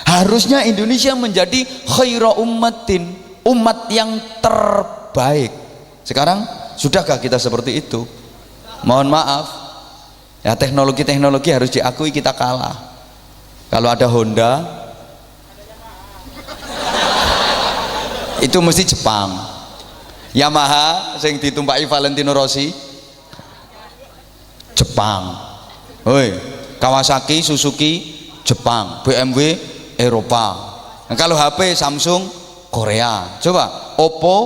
Harusnya Indonesia menjadi khaira ummatin, umat yang terbaik. Sekarang sudahkah kita seperti itu? Mohon maaf ya, teknologi-teknologi harus diakui kita kalah. Kalau ada Honda itu mesti Jepang. Yamaha sing ditumpaki Valentino Rossi Jepang. Hoi, Kawasaki, Suzuki Jepang, BMW Eropa. Nah, kalau HP Samsung Korea. Coba Oppo,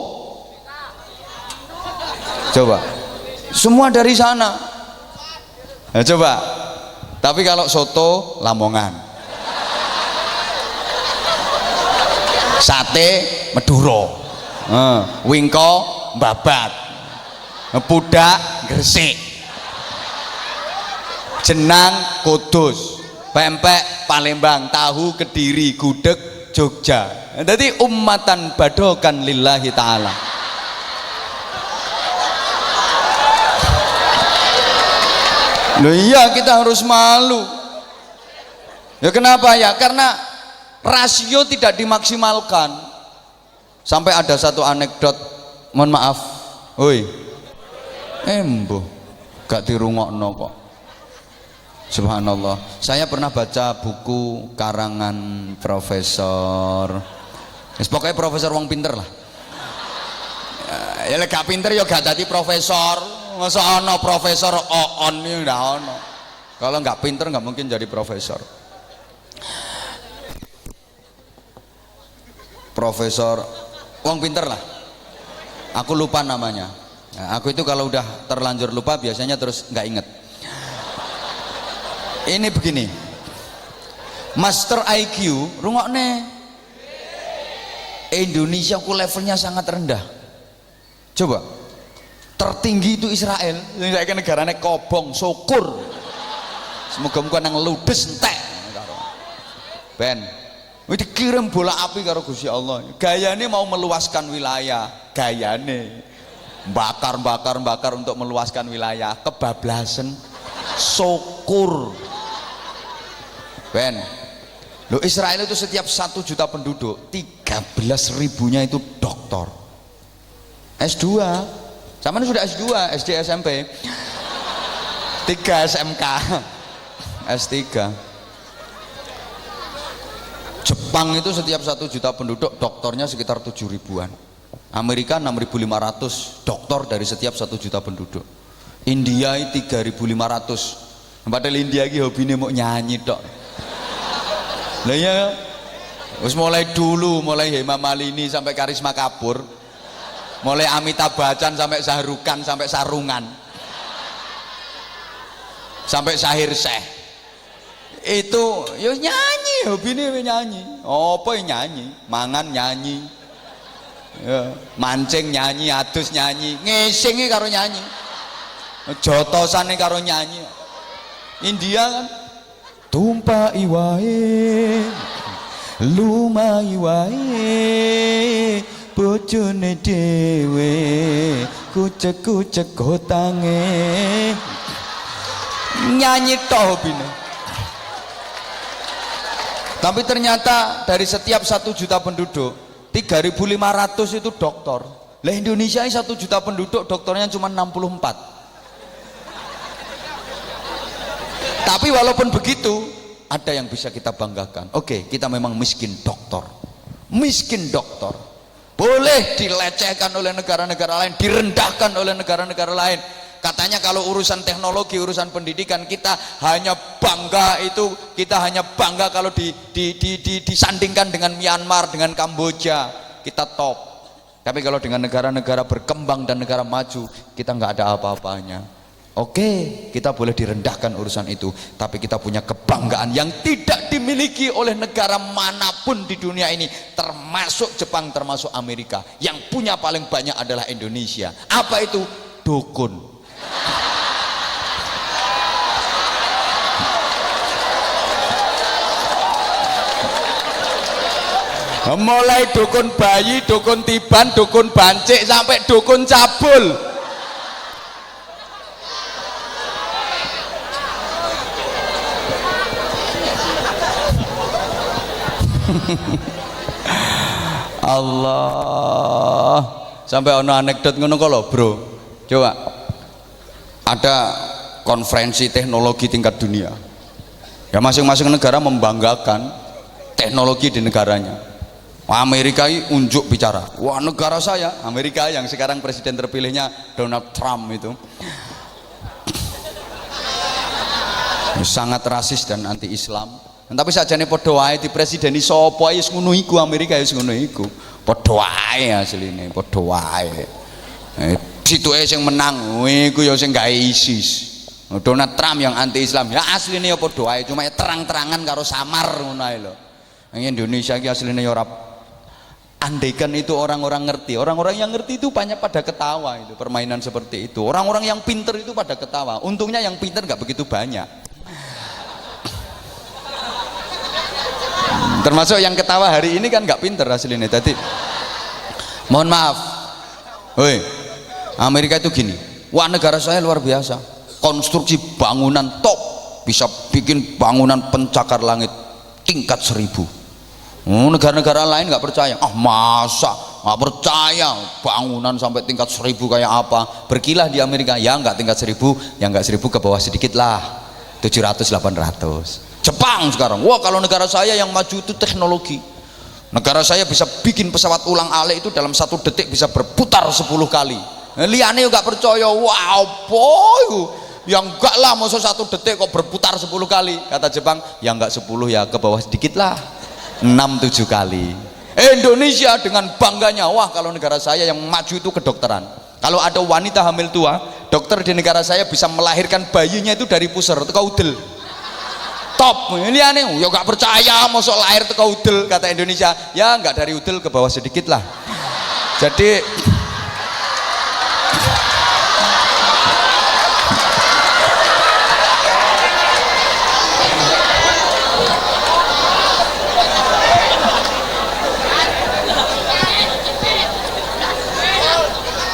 coba semua dari sana. Nah, coba. Tapi kalau soto Lamongan, sate Madura, wingko Babat, pudak Gresik, jenang Kudus, pempek Palembang, tahu Kediri, gudeg Jogja. Jadi ummatan badokan lillahi ta'ala. Loh iya, kita harus malu. Ya kenapa ya? Karena rasio tidak dimaksimalkan. Sampai ada satu anekdot, mohon maaf, oi, embo, gak dirungokno kok. Subhanallah. Saya pernah baca buku karangan Profesor, pokoknya Profesor wong pinter lah. Ya gak pinter ya gak jadi profesor. Masa ono Profesor Oon ini nggak ono. Kalau nggak pinter nggak mungkin jadi profesor. Profesor wong pinter lah, aku lupa namanya. Nah, aku itu kalau udah terlanjur lupa biasanya terus nggak inget. Ini begini, Master IQ rungokne, Indonesia ku levelnya sangat rendah. Coba tertinggi itu Israel, ini kayak negaranya kobong syukur, semoga nang ludes entek ben dikirim bola api karo Gusti Allah. Gayane mau meluaskan wilayah, gayane bakar untuk meluaskan wilayah, kebablasan syukur ben. Loh, Israel itu setiap 1 juta penduduk 13.000-nya itu doktor S2. Sampean sudah S2, SD, SMP. 3 SMK. S3. Jepang itu setiap 1 juta penduduk dokternya sekitar 7 ribuan. Amerika 6.500 dokter dari setiap 1 juta penduduk. India 3.500. Padahal India ini hobinya mau nyanyi tok. Lah ya, wis mulai dulu, mulai Hema Malini sampai Karisma Kapoor, mulai Amitabh Bachchan sampai Shahrukan sampai Sarungan, sampai Syahir Syekh. Itu yo nyanyi, hobinya nyanyi. Apa yang nyanyi? Mangan nyanyi, ya, mancing nyanyi, adus nyanyi, ngesingi karo nyanyi, jotosane karo nyanyi. India kan tumpai wae, lumai wae, bojone dhewe, kucek-kucek gotange, nyanyi toh hobine. Tapi ternyata dari setiap 1 juta penduduk 3.500 itu dokter. Lah Indonesia ini 1 juta penduduk dokternya cuma 64. Tapi walaupun begitu ada yang bisa kita banggakan. Oke, kita memang miskin dokter, miskin dokter, boleh dilecehkan oleh negara-negara lain, direndahkan oleh negara-negara lain. Katanya kalau urusan teknologi, urusan pendidikan kita hanya bangga itu, kita hanya bangga kalau disandingkan dengan Myanmar, dengan Kamboja, kita top. Tapi kalau dengan negara-negara berkembang dan negara maju, kita nggak ada apa-apanya. Oke, kita boleh direndahkan urusan itu, tapi kita punya kebanggaan yang tidak dimiliki oleh negara manapun di dunia ini, termasuk Jepang, termasuk Amerika. Yang punya paling banyak adalah Indonesia. Apa itu? Dukun. Mulai dukun bayi, dukun tiban, dukun bancik, sampai dukun cabul. Allah, sampai ono anekdot ngono kok lho bro. Coba ada konferensi teknologi tingkat dunia ya, masing-masing negara membanggakan teknologi di negaranya. Amerika ini unjuk bicara, wah negara saya, Amerika yang sekarang presiden terpilihnya Donald Trump itu sangat rasis dan anti Islam. Tapi sajane padha wae di presideni sapa wis ngono iku, Amerika wis ngono iku. Padha wae asline, padha wae. Situe sing menang iku ya sing gawe ISIS. Donald Trump yang anti Islam ya asline ya padha wae, cuma ya terang-terangan karo samar ngono ae lho. Nang Indonesia iki asline ya ora. Andaikan itu orang-orang ngerti, orang-orang yang ngerti itu banyak pada ketawa itu permainan seperti itu. Orang-orang yang pinter itu pada ketawa. Untungnya yang pinter nggak begitu banyak. Termasuk yang ketawa hari ini kan nggak pinter aslinya. Tadi mohon maaf, woi, Amerika itu gini, wah negara saya luar biasa, konstruksi bangunan top, bisa bikin bangunan pencakar langit tingkat 1000. Negara-negara lain nggak percaya, masa nggak percaya bangunan sampai tingkat 1000 kayak apa? Berkilah di Amerika, ya nggak tingkat 1000, ya nggak 1000 ke bawah sedikit lah, 700-800. Jepang sekarang, wah kalau negara saya yang maju itu teknologi, negara saya bisa bikin pesawat ulang alik itu dalam 1 detik bisa berputar 10 kali. Liane nggak percaya, wow boy, yang enggak lah, masa 1 detik kok berputar 10 kali. Kata Jepang, ya enggak 10 ya ke bawah sedikit lah, 6-7 kali. Indonesia dengan bangganya, wah kalau negara saya yang maju itu kedokteran. Kalau ada wanita hamil tua, dokter di negara saya bisa melahirkan bayinya itu dari pusar atau udel. Top, ini aneh, ya nggak percaya, masuk lahir teko udel. Kata Indonesia, ya nggak dari udel ke bawah sedikit lah. Jadi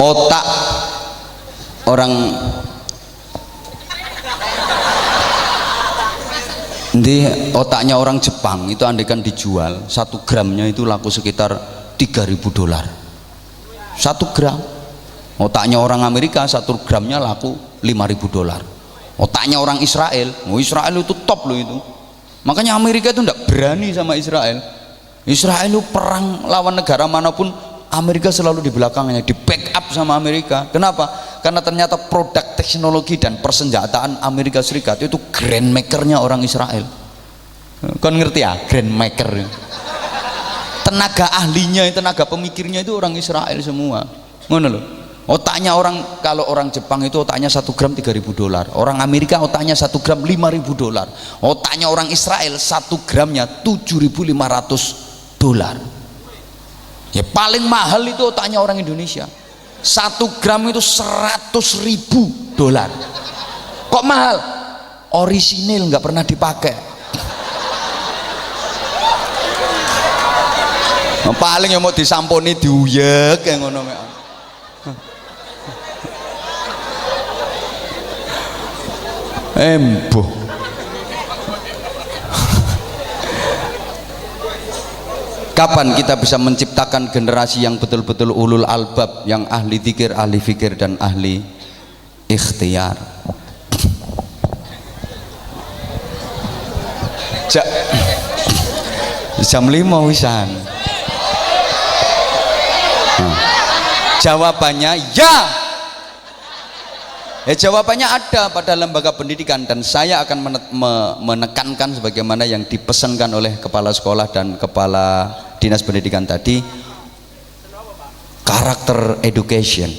otak orang di otaknya orang Jepang itu andaikan dijual 1 gramnya itu laku sekitar $3.000. 1 gram Otaknya orang Amerika 1 gramnya laku $5.000. Otaknya orang Israel, Israel itu top loh itu. Makanya Amerika itu tidak berani sama Israel. Israel itu perang lawan negara manapun, Amerika selalu di belakangnya, di backup sama Amerika. Kenapa? Karena ternyata produk teknologi dan persenjataan Amerika Serikat itu grandmakernya orang Israel. Kon ngerti ya, grandmaker. Tenaga ahlinya, tenaga pemikirnya itu orang Israel semua. Ngono loh. Otaknya orang, kalau orang Jepang itu otaknya 1 gram $3.000, orang Amerika otaknya 1 gram $5.000, otaknya orang Israel 1 gramnya $7.500. Ya paling mahal itu otaknya orang Indonesia, 1 gram itu $100.000. Kok mahal? Orisinil, nggak pernah dipakai. Paling yang mau disamponi diuyek kayak ngono. Embuh. Kapan kita bisa menciptakan generasi yang betul-betul ulul albab, yang ahli zikir, ahli fikir, dan ahli ikhtiar? Jam 5 wisan. Jawabannya ya. Jawabannya ada pada lembaga pendidikan, dan saya akan menekankan sebagaimana yang dipesankan oleh kepala sekolah dan kepala dinas pendidikan tadi, karakter education,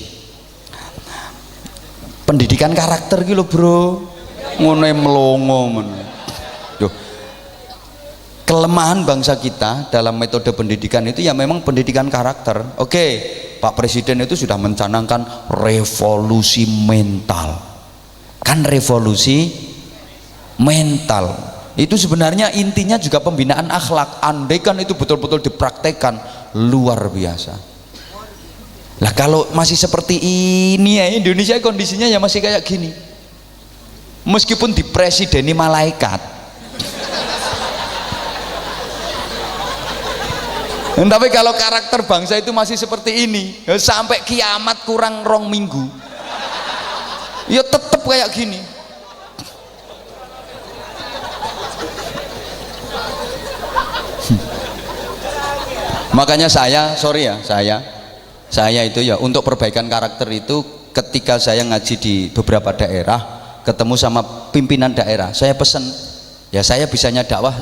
pendidikan karakter gitu bro, ngono melongo men. Kelemahan bangsa kita dalam metode pendidikan itu ya memang pendidikan karakter. Oke, Pak Presiden itu sudah mencanangkan revolusi mental. Kan revolusi mental itu sebenarnya intinya juga pembinaan akhlak. Andaikan itu betul-betul dipraktekkan, luar biasa. Lah kalau masih seperti ini ya, Indonesia kondisinya ya masih kayak gini. Meskipun dipresideni malaikat, tapi kalau karakter bangsa itu masih seperti ini, sampai kiamat kurang 2 minggu, ya tetap kayak gini. Makanya saya itu ya untuk perbaikan karakter itu, ketika saya ngaji di beberapa daerah, ketemu sama pimpinan daerah, saya pesen, ya saya bisanya dakwah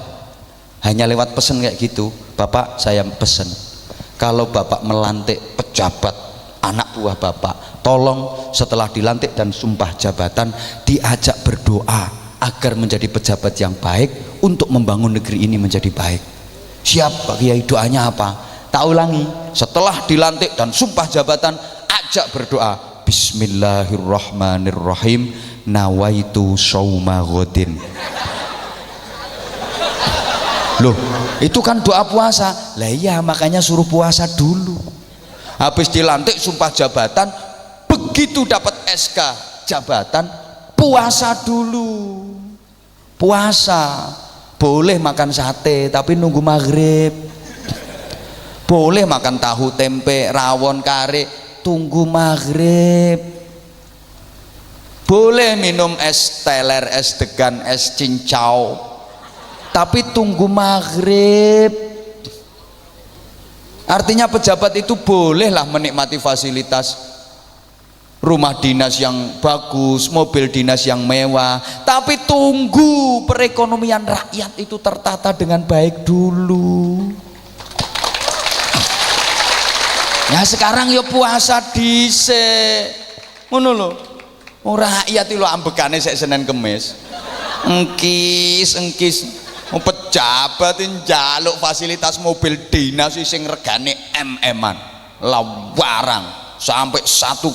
hanya lewat pesen kayak gitu. Bapak, saya pesen, kalau Bapak melantik pejabat anak buah Bapak, tolong setelah dilantik dan sumpah jabatan diajak berdoa agar menjadi pejabat yang baik untuk membangun negeri ini menjadi baik. Siap Pak Kiai, doanya apa? Tak ulangi, setelah dilantik dan sumpah jabatan ajak berdoa, Bismillahirrahmanirrahim, nawaitu shauma ghadin. Loh, itu kan doa puasa. Lah iya, makanya suruh puasa dulu. Habis dilantik sumpah jabatan, begitu dapat SK jabatan, puasa dulu. Puasa. Boleh makan sate tapi nunggu maghrib. Boleh makan tahu tempe, rawon, kare, tunggu maghrib. Boleh minum es teler, es degan, es cincau, tapi tunggu maghrib. Artinya pejabat itu bolehlah menikmati fasilitas rumah dinas yang bagus, mobil dinas yang mewah, tapi tunggu perekonomian rakyat itu tertata dengan baik dulu. Ya sekarang ya puasa dhisik. Ngono lho. Rakyat itu ambekane sek Senin Kemis. Engkis pejabat njaluk fasilitas mobil dinas sing regane M-an, lawarang sampai 1,4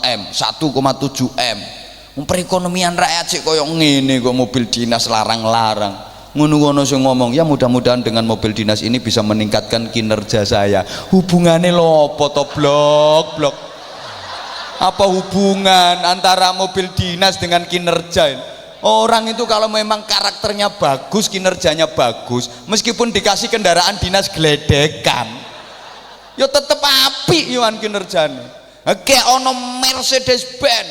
M, 1,7 M. Perekonomian rakyat sih koyo ngene kok, mobil dinas larang-larang. Ngono-ngono sing ngomong, ya mudah-mudahan dengan mobil dinas ini bisa meningkatkan kinerja saya. Hubungannya lopo to blok? Apa hubungan antara mobil dinas dengan kinerja? Orang itu kalau memang karakternya bagus, kinerjanya bagus, meskipun dikasih kendaraan dinas geledekan, ya tetep apik yoan kinerjanya. Kayak ono Mercedes Benz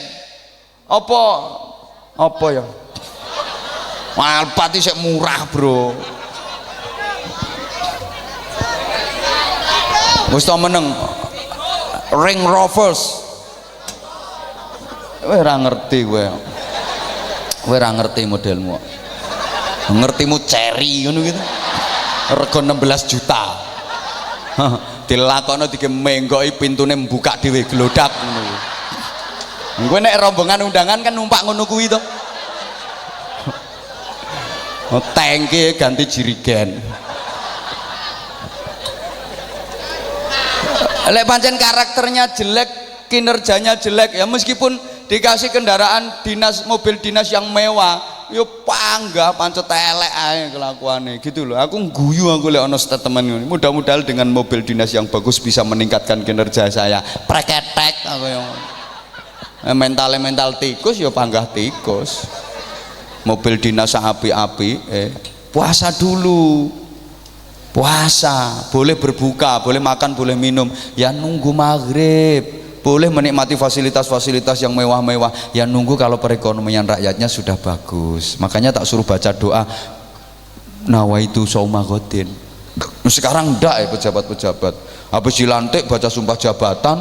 apa ya Alphard sik murah bro, wis to meneng Range Rovers. Kowe ora ngerti kowe ora ngerti modelmu, ngertimu Cherry ngono gitu rego 16 juta dilakono digemenggoki pintune mbuka dhewe glodak ngono. Kowe nek rombongan undangan kan numpak ngono kuwi to. Tangke ganti jirigen. Lek pancen karakternya jelek, kinerjanya jelek ya meskipun dikasih kendaraan dinas, mobil dinas yang mewah, yo panggah pancet elek ae kelakuane gitu loh. Aku guyu aku lek ono statement ngene. Mudah-mudahan dengan mobil dinas yang bagus bisa meningkatkan kinerja saya. Preketek aku yo. Mental tikus yo panggah tikus. Mobil dinas api-api puasa dulu, puasa boleh berbuka, boleh makan, boleh minum ya nunggu maghrib, boleh menikmati fasilitas-fasilitas yang mewah-mewah ya nunggu kalau perekonomian rakyatnya sudah bagus. Makanya tak suruh baca doa nawaitu sauma godin. Sekarang ndak ya pejabat-pejabat habis dilantik baca sumpah jabatan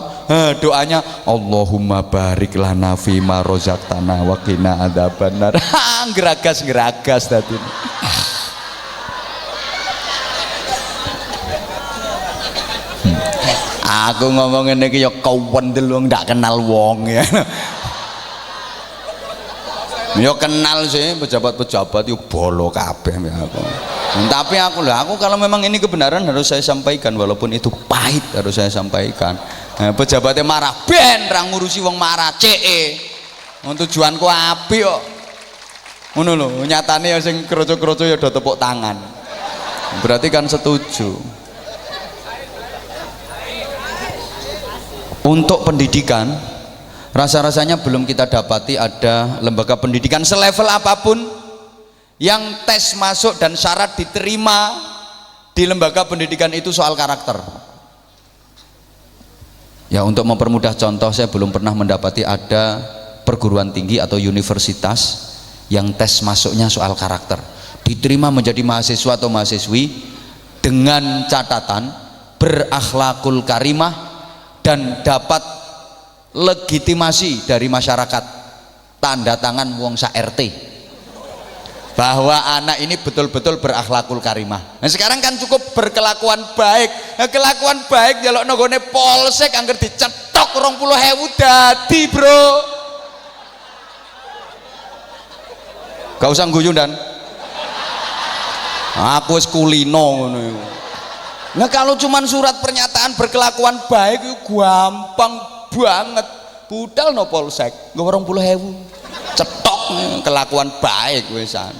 doanya Allahumma barik lana fima rozaqtana wa qina adzabannar. Geragas tadi. Aku ngomong ngene iki ya kewendel wong ndak kenal wong ya. Ya kenal sih pejabat-pejabat yo bolo kabeh aku. Tapi aku kalau memang ini kebenaran harus saya sampaikan walaupun itu pahit harus saya sampaikan. Pejabatnya marah ben ra ngurusi wong marah CE. Tujuanku apik kok. Ngono lho, nyatane ya sing kroco-kroco ya do tepuk tangan. Berarti kan setuju. Untuk pendidikan rasa-rasanya belum kita dapati ada lembaga pendidikan selevel apapun yang tes masuk dan syarat diterima di lembaga pendidikan itu soal karakter. Ya untuk mempermudah contoh, saya belum pernah mendapati ada perguruan tinggi atau universitas yang tes masuknya soal karakter. Diterima menjadi mahasiswa atau mahasiswi dengan catatan berakhlakul karimah dan dapat legitimasi dari masyarakat, tanda tangan wong sak RT bahwa anak ini betul-betul berakhlakul karimah. Nah sekarang kan cukup berkelakuan baik. Nah, kelakuan baik jaluk nggone polsek angger dicetok 20.000 dadi bro. Gak usah guyu dan aku wis kulino ngono iku. Nah kalau cuman surat pernyataan berkelakuan baik itu gampang banget. Budal no polsek nggo 20.000 cetok kelakuan baik wisan.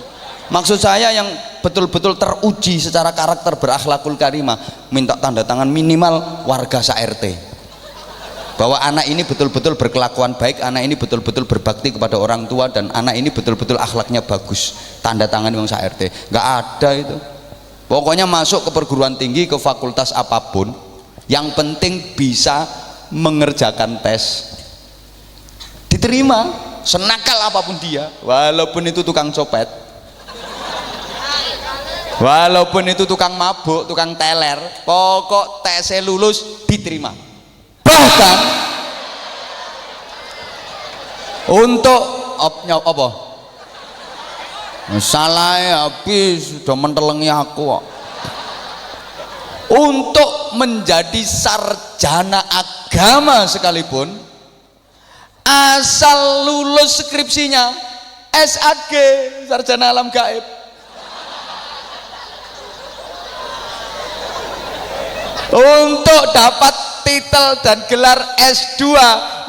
Maksud saya yang betul-betul teruji secara karakter berakhlakul karimah minta tanda tangan minimal warga sa-RT bahwa anak ini betul-betul berkelakuan baik, anak ini betul-betul berbakti kepada orang tua, dan anak ini betul-betul akhlaknya bagus, tanda tangan wong sa-RT. Nggak ada itu. Pokoknya masuk ke perguruan tinggi, ke fakultas apapun yang penting bisa mengerjakan tes diterima, senakal apapun dia, walaupun itu tukang copet, walaupun itu tukang mabuk, tukang teler, pokok tesnya lulus diterima. Bahkan untuk apa? Salah habis sudah mentelengi aku kok. Untuk menjadi sarjana agama sekalipun, asal lulus skripsinya SAG, sarjana alam gaib, untuk dapat titel dan gelar S2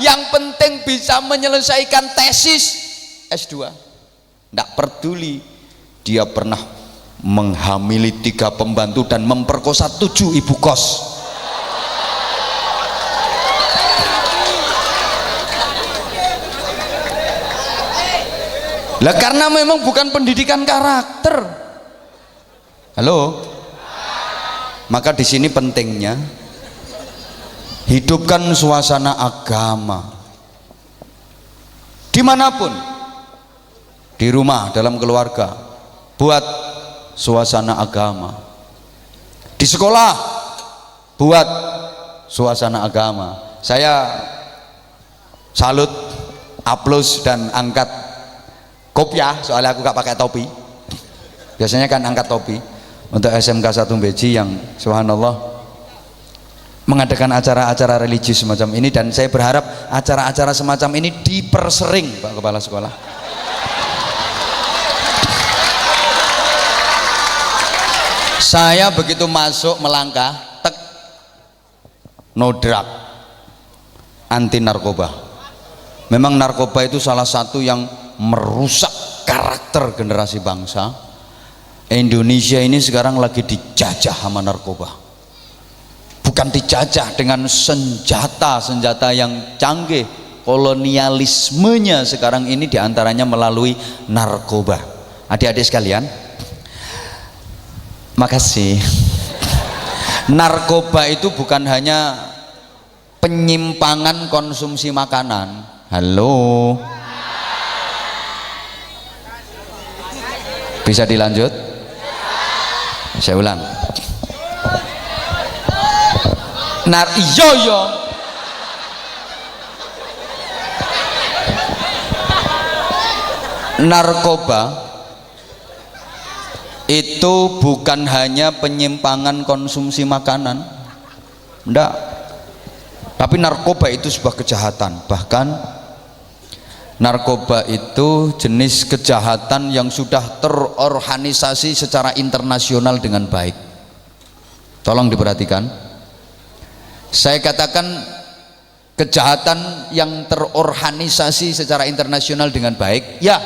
yang penting bisa menyelesaikan tesis S2. Tidak peduli dia pernah menghamili 3 pembantu dan memperkosa 7 ibu kos. Lah karena memang bukan pendidikan karakter. Halo. Maka di sini pentingnya hidupkan suasana agama dimanapun, di rumah, dalam keluarga, buat suasana agama, di sekolah buat suasana agama. Saya salut, aplaus dan angkat kopiah, soalnya aku gak pakai topi. Biasanya kan angkat topi untuk SMK 1 Beji yang subhanallah mengadakan acara-acara religius semacam ini, dan saya berharap acara-acara semacam ini dipersering, Pak Kepala Sekolah. Saya begitu masuk melangkah, tek, no drug, anti narkoba. Memang narkoba itu salah satu yang merusak karakter generasi bangsa. Indonesia ini sekarang lagi dijajah sama narkoba. Bukan dijajah dengan senjata yang canggih, kolonialismenya sekarang ini diantaranya melalui narkoba. Adik-adik sekalian, makasih. Narkoba itu bukan hanya penyimpangan konsumsi makanan. Halo, bisa dilanjut? Saya ulang. Iya. Narkoba itu bukan hanya penyimpangan konsumsi makanan, enggak, tapi narkoba itu sebuah kejahatan. Bahkan narkoba itu jenis kejahatan yang sudah terorganisasi secara internasional dengan baik. Tolong diperhatikan. Saya katakan kejahatan yang terorganisasi secara internasional dengan baik. Ya,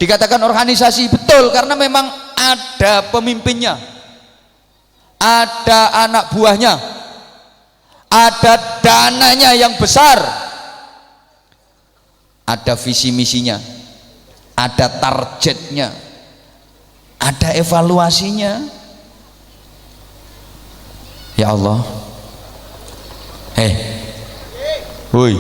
dikatakan organisasi, betul, karena memang ada pemimpinnya, ada anak buahnya, ada dananya yang besar, ada visi misinya, ada targetnya, ada evaluasinya. Ya Allah, woi,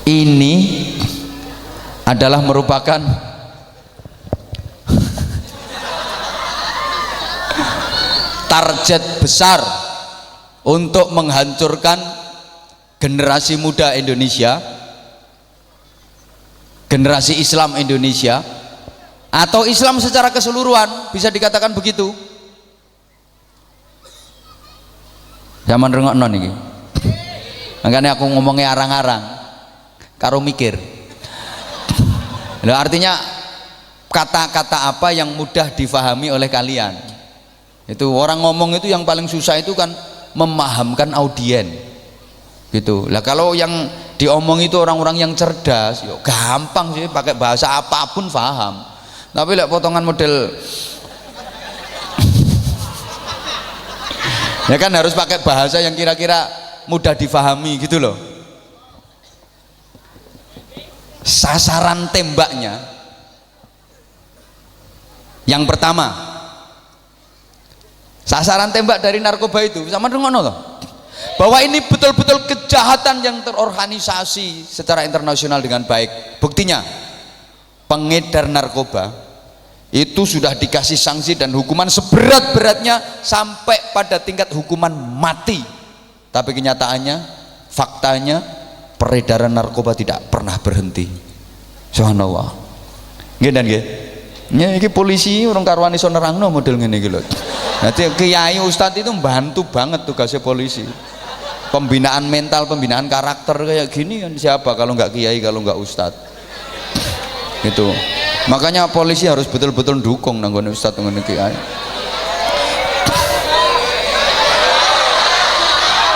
ini adalah merupakan target besar untuk menghancurkan generasi muda Indonesia, generasi Islam Indonesia, atau Islam secara keseluruhan, bisa dikatakan begitu. Zaman rengokno niki. Makanya aku ngomongnya arang-arang karo mikir. Nah, artinya kata-kata apa yang mudah difahami oleh kalian. Itu orang ngomong itu yang paling susah itu kan memahamkan audien. Gitu. Lah kalau yang diomong itu orang-orang yang cerdas, yo gampang sih, pakai bahasa apapun paham. Tapi lihat potongan model ya kan harus pakai bahasa yang kira-kira mudah difahami gitu loh. Sasaran tembaknya yang pertama, sasaran tembak dari narkoba itu sama dengan loh, bahwa ini betul-betul kejahatan yang terorganisasi secara internasional dengan baik. Buktinya pengedar narkoba itu sudah dikasih sanksi dan hukuman seberat-beratnya sampai pada tingkat hukuman mati. Tapi kenyataannya, faktanya, peredaran narkoba tidak pernah berhenti. Subhanallah. Nggih dan nggih. Ya iki polisi urung karuan iso nerangno model ngene iki lho. Nanti kiai ustadz itu membantu banget tugasnya polisi. Pembinaan mental, pembinaan karakter kayak gini kan siapa kalau nggak kiai, kalau nggak ustadz. Gitu. Makanya polisi harus betul-betul dukung nanggone ustadz ngene kiai.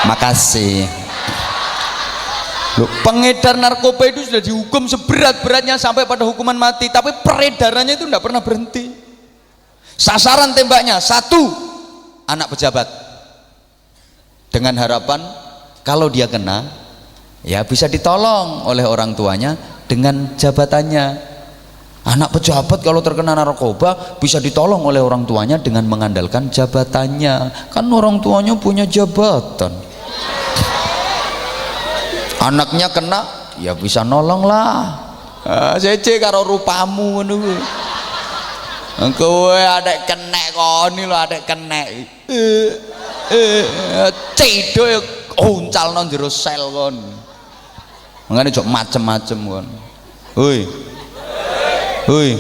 Makasih. Loh, pengedar narkoba itu sudah dihukum seberat-beratnya sampai pada hukuman mati, tapi peredarannya itu tidak pernah berhenti. Sasaran tembaknya satu, anak pejabat, dengan harapan kalau dia kena ya bisa ditolong oleh orang tuanya dengan jabatannya. Anak pejabat kalau terkena narkoba bisa ditolong oleh orang tuanya dengan mengandalkan jabatannya, kan orang tuanya punya jabatan. Anaknya kena ya bisa nolong lah. Cece karo rupamu ngono kuwi. Kowe adek kenek koni lho, adek kenek. Cedo uncalno jero sel kon. Mangane jok macem-macem kon. Hoi. Hoi.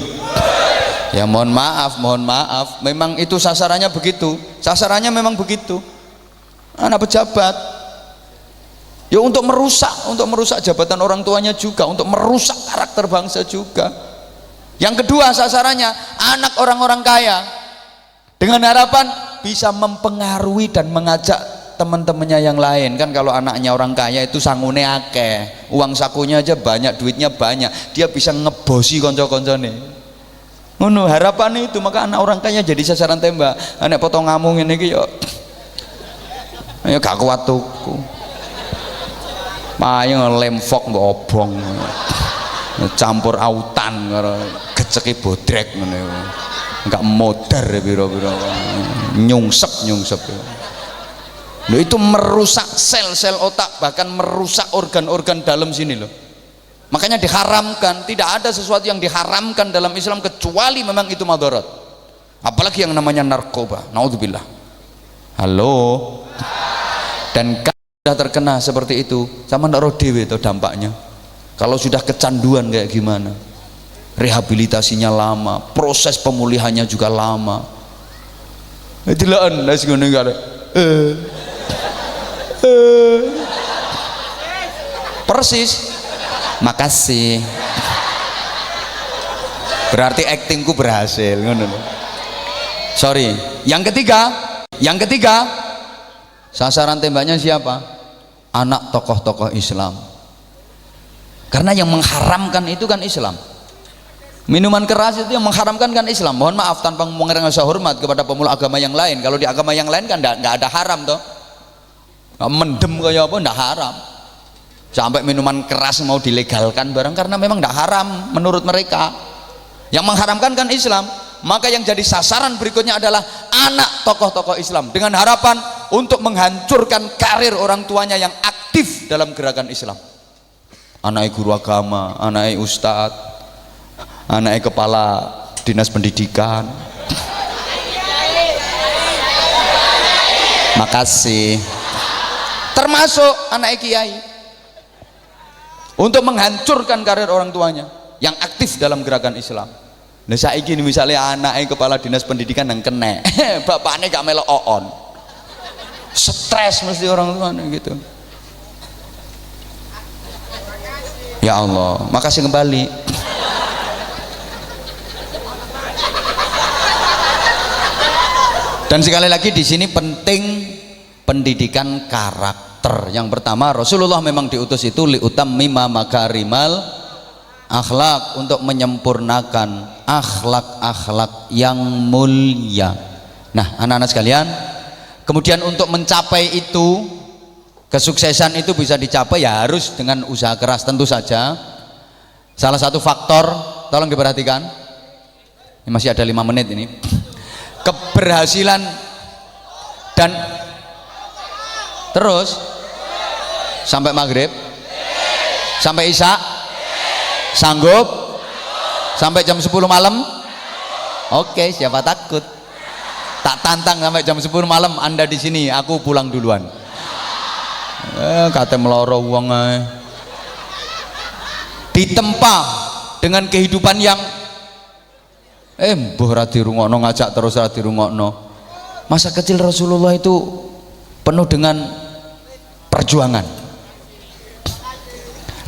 Ya mohon maaf, memang itu sasarannya begitu. Sasarannya memang begitu. Anak pejabat. Ya untuk merusak jabatan orang tuanya juga, untuk merusak karakter bangsa juga. Yang kedua sasarannya anak orang-orang kaya, dengan harapan bisa mempengaruhi dan mengajak teman-temannya yang lain. Kan kalau anaknya orang kaya itu sangune akeh, uang sakunya aja banyak, duitnya banyak, dia bisa ngebosi konco-koncone. Ngono harapannya itu, maka anak orang kaya jadi sasaran tembak. Anak potong ngamung ini yo gak kuat tuku. Paling lemfok mbok obong, campur autan karo geceke bodrek ngene. Enggak modar pira-pira. Nyungsep. Loh itu merusak sel-sel otak, bahkan merusak organ-organ dalam sini loh. Makanya diharamkan, tidak ada sesuatu yang diharamkan dalam Islam kecuali memang itu madarat. Apalagi yang namanya narkoba. Naudzubillah. Halo. Dan sudah terkena seperti itu, sama ndak roh dhewe itu dampaknya. Kalau sudah kecanduan kayak gimana? Rehabilitasinya lama, proses pemulihannya juga lama. Dilaan wis ngene kare. Persis. Makasih. Berarti aktingku berhasil ngono. Sorry. Yang ketiga, sasaran tembaknya siapa? Anak tokoh-tokoh Islam. Karena yang mengharamkan itu kan Islam. Minuman keras itu yang mengharamkan kan Islam. Mohon maaf tanpa mengenai rasa hormat kepada pemeluk agama yang lain. Kalau di agama yang lain kan nggak ada haram toh. Mendem kayak apa nggak haram. Sampai minuman keras mau dilegalkan barang karena memang nggak haram menurut mereka. Yang mengharamkan kan Islam. Maka yang jadi sasaran berikutnya adalah anak tokoh-tokoh Islam dengan harapan untuk menghancurkan karir orang tuanya yang aktif dalam gerakan Islam. Anaknya guru agama, anaknya ustadz, anaknya kepala dinas pendidikan. Makasih. Termasuk anaknya kiai. Untuk menghancurkan karir orang tuanya yang aktif dalam gerakan Islam. Nah saiki misalnya anaknya kepala dinas pendidikan yang kena, bapaknya gak melok on, stres mesti orang tuanya gitu. Ya Allah, makasih kembali. Dan sekali lagi di sini penting pendidikan karakter. Yang pertama, Rasulullah memang diutus itu liutammima makarimal akhlak, untuk menyempurnakan akhlak-akhlak yang mulia. Nah anak-anak sekalian, kemudian untuk mencapai itu, kesuksesan itu bisa dicapai ya harus dengan usaha keras tentu saja. Salah satu faktor, tolong diperhatikan, ini masih ada 5 menit ini, keberhasilan dan terus sampai maghrib, sampai isya. Sanggup? Sampai jam 10 malam? Oke, siapa takut? Tak tantang sampai jam 10 malam Anda di sini, aku pulang duluan. Kata meloro uang ditempa dengan kehidupan yang mbuh ra dirungokno, ngajak terus ra dirungokno. Masa kecil Rasulullah itu penuh dengan perjuangan.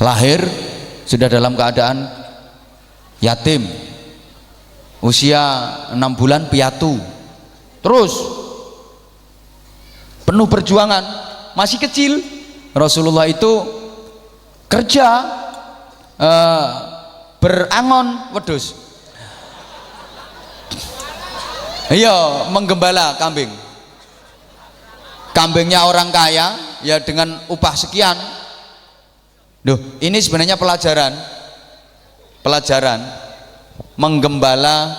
Lahir sudah dalam keadaan yatim, usia 6 bulan piatu, terus penuh perjuangan. Masih kecil Rasulullah itu kerja berangon wedhus, iya, menggembala kambing. Kambingnya orang kaya ya dengan upah sekian. Duh, ini sebenarnya pelajaran menggembala,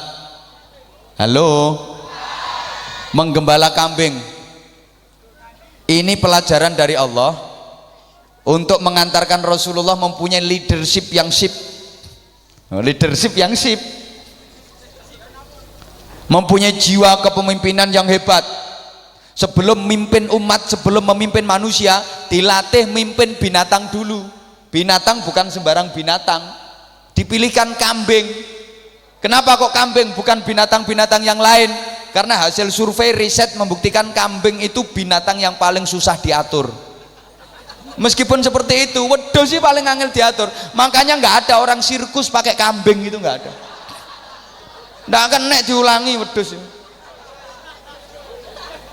halo, menggembala kambing. Ini pelajaran dari Allah untuk mengantarkan Rasulullah mempunyai leadership yang sip. Leadership yang sip, mempunyai jiwa kepemimpinan yang hebat. Sebelum memimpin umat, sebelum memimpin manusia, dilatih mimpin binatang dulu. Binatang bukan sembarang binatang, dipilihkan kambing. Kenapa kok kambing bukan binatang-binatang yang lain? Karena hasil survei riset membuktikan kambing itu binatang yang paling susah diatur. Meskipun seperti itu, wedhus sih paling angel diatur. Makanya nggak ada orang sirkus pakai kambing, itu nggak ada. Nggak akan nek diulangi wedhus.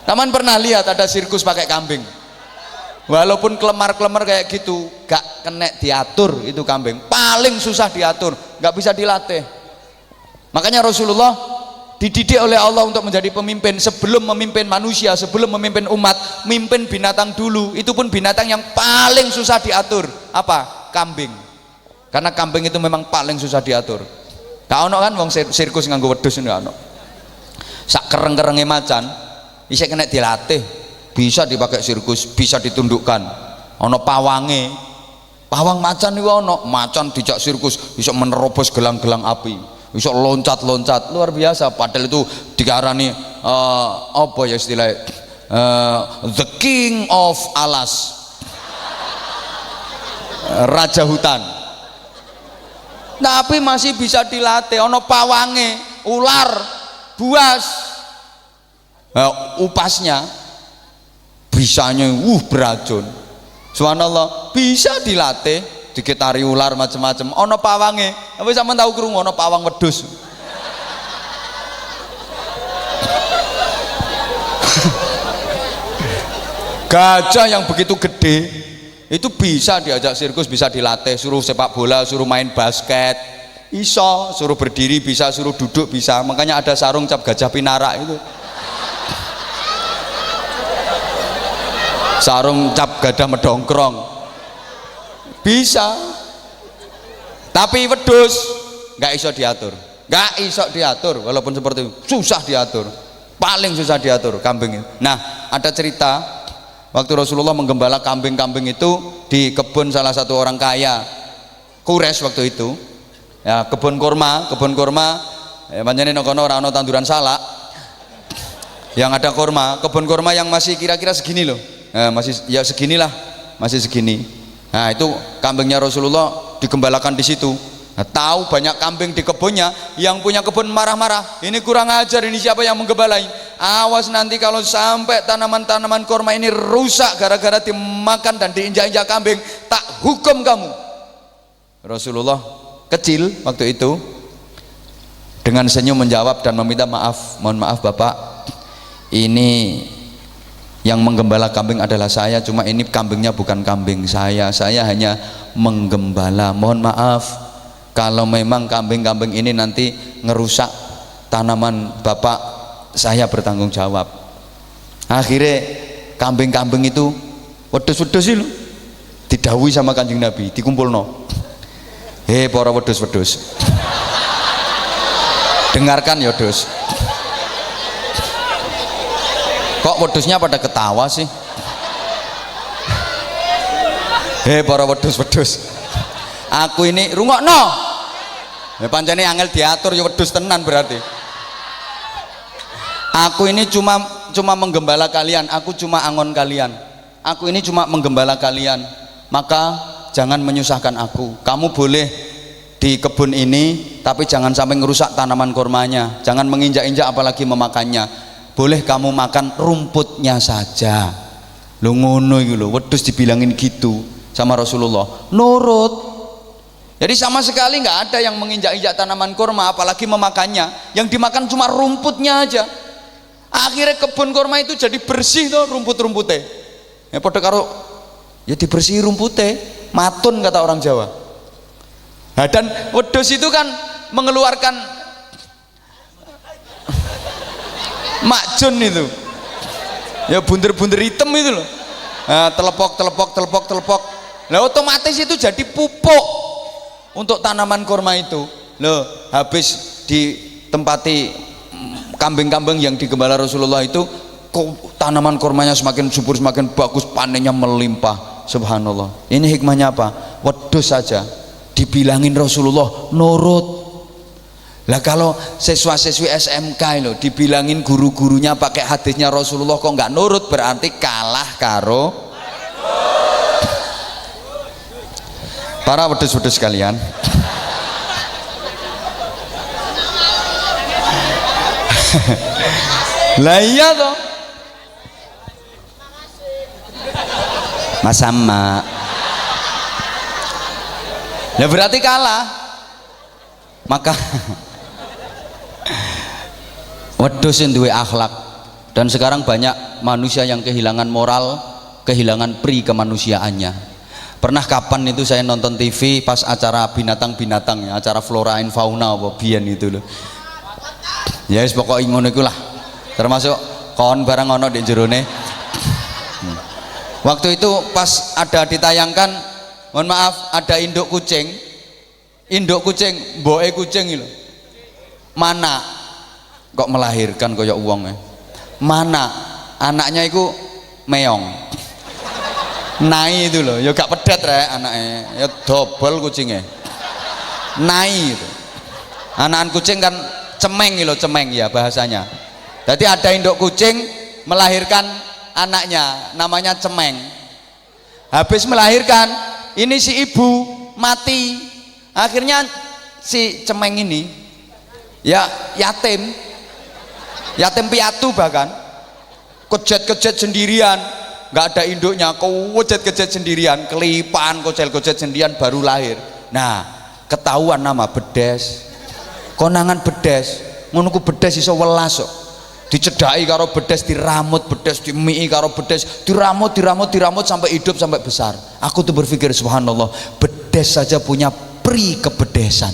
Taman pernah lihat ada sirkus pakai kambing? Walaupun kelemar-kelemar kayak gitu, gak kena diatur itu kambing. Paling susah diatur, gak bisa dilatih. Makanya Rasulullah dididik oleh Allah untuk menjadi pemimpin. Sebelum memimpin manusia, sebelum memimpin umat, mimpin binatang dulu. Itu pun binatang yang paling susah diatur. Apa? Kambing. Karena kambing itu memang paling susah diatur. Gak ono kan wong sirkus nganggo wedhus ini gak ono. Sak kereng-kerenge macan bisa kena dilatih, bisa dipakai sirkus, bisa ditundukkan. Ono pawange, pawang macan itu ono, macan dijak sirkus bisa menerobos gelang-gelang api, bisa loncat-loncat, luar biasa. Padahal itu dikarani apa ya istilahnya, the king of alas, raja hutan. Tapi masih bisa dilatih. Ono pawange, ular, buas, upasnya bisanya beracun. Subhanallah, bisa dilatih, dikitari ular macam-macam. Ono pawange, tapi sampean tahu krungu ono pawang wedhus. Gajah yang begitu gede itu bisa diajak sirkus, bisa dilatih, suruh sepak bola, suruh main basket, iso, suruh berdiri bisa, suruh duduk bisa. Makanya ada sarung cap gajah pinara itu. Sarung cap gajah medongkrong bisa. Tapi wedhus nggak iso diatur, nggak iso diatur. Walaupun seperti itu susah diatur, paling susah diatur kambing. Nah, ada cerita waktu Rasulullah menggembala kambing-kambing itu di kebun salah satu orang kaya Quraisy waktu itu, ya, kebun kurma ya, panjenengan kono ora ana tanduran salak, yang ada kurma, kebun kurma yang masih kira-kira segini loh. Masih ya seginilah, masih segini. Nah, itu kambingnya Rasulullah digembalakan di situ. Nah, tahu banyak kambing di kebunnya, yang punya kebun marah-marah, ini kurang ajar, ini siapa yang menggembalai? Awas nanti kalau sampai tanaman-tanaman kurma ini rusak gara-gara dimakan dan diinjak-injak kambing, tak hukum kamu. Rasulullah kecil waktu itu dengan senyum menjawab dan meminta maaf. Mohon maaf Bapak, ini yang menggembala kambing adalah saya, cuma ini kambingnya bukan kambing saya hanya menggembala. Mohon maaf kalau memang kambing-kambing ini nanti ngerusak tanaman Bapak, saya bertanggung jawab. Akhirnya kambing-kambing itu wedhus-wedhus itu didhawuhi sama Kanjeng Nabi, dikumpulno. Para wedhus-wedhus, dengarkan ya dus. Kok wedhusnya pada ketawa sih? Para wedhus-wedhus, aku ini rungokno. Pancene angel diatur ya wedhus tenan berarti. Aku ini cuma menggembala kalian, aku cuma angon kalian. Aku ini cuma menggembala kalian. Maka jangan menyusahkan aku. Kamu boleh di kebun ini, tapi jangan sampai ngerusak tanaman kurmanya. Jangan menginjak-injak apalagi memakannya. Boleh kamu makan rumputnya saja. Lo ngono iki lho, wedhus dibilangin gitu sama Rasulullah, nurut. Jadi sama sekali nggak ada yang menginjak-injak tanaman kurma apalagi memakannya. Yang dimakan cuma rumputnya aja. Akhirnya kebun kurma itu jadi bersih tuh rumput-rumputnya. Ya padha karo ya dibersih rumputnya, matun kata orang Jawa. Nah, dan wedhus itu kan mengeluarkan makjun itu ya, bunder-bunder hitam itu loh. Nah, telepok. Nah, otomatis itu jadi pupuk untuk tanaman kurma itu loh. Habis ditempati kambing-kambing yang digembala Rasulullah itu, tanaman kurmanya semakin subur, semakin bagus, panennya melimpah. Subhanallah. Ini hikmahnya apa? Wedhus saja dibilangin Rasulullah nurut. Lah kalau siswa-siswi SMK loh dibilangin guru-gurunya pakai hadisnya Rasulullah kok nggak nurut, berarti kalah karo para wedhus-wedhus sekalian. Lah iya toh. Mas sama. Ya berarti kalah. Maka wedhus yang duwe akhlak. Dan sekarang banyak manusia yang kehilangan moral, kehilangan pri kemanusiaannya. Pernah kapan itu saya nonton TV pas acara binatang-binatang ya, acara flora and fauna apa biyen itu loh. Ya wis pokoke ngono iku lah. Termasuk kon barang ono di jerone. Waktu itu pas ada ditayangkan, mohon maaf, ada induk kucing mboke kucing lho. Mana kok melahirkan kaya wong ya. Mana anaknya itu meong. Nai itu loh, ya gak pedet rek anaknya, ya dobel kucingnya. Nai itu. Anakan kucing kan cemeng lho, cemeng ya bahasanya. Jadi ada induk kucing melahirkan anaknya, namanya cemeng. Habis melahirkan, ini si ibu mati. Akhirnya si cemeng ini ya yatim piatu, bahkan kejet-kejet sendirian, nggak ada induknya, kejet-kejet sendirian, kelipan, kocel-kocel sendirian, baru lahir. Nah, ketahuan nama bedes, konangan bedes, ngono ku bedes iso welas kok. Dicedai karo bedes, diramut bedes, dimii karo bedes, diramut sampai hidup, sampai besar. Aku tuh berpikir subhanallah, bedes saja punya pri kebedesan.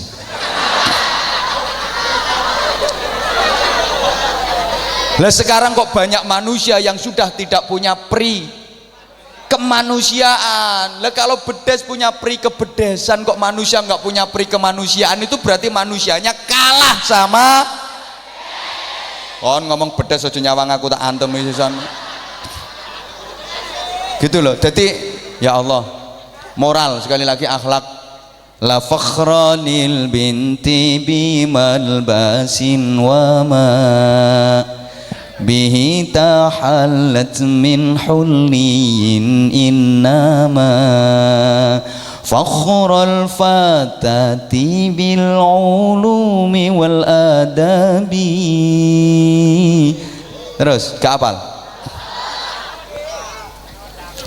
Lah sekarang kok banyak manusia yang sudah tidak punya pri kemanusiaan. Lah kalau bedes punya pri kebedesan, kok manusia nggak punya pri kemanusiaan, itu berarti manusianya kalah sama. Kon ngomong bedes aja nyawang aku tak antem isisan. Gitu loh. Jadi ya Allah, moral sekali lagi, akhlak. La fakhranil binti bimal basin wa ma bihi tahallat min hulliyin innama fakhral fatati bil ulumi wal adabi. Terus kapal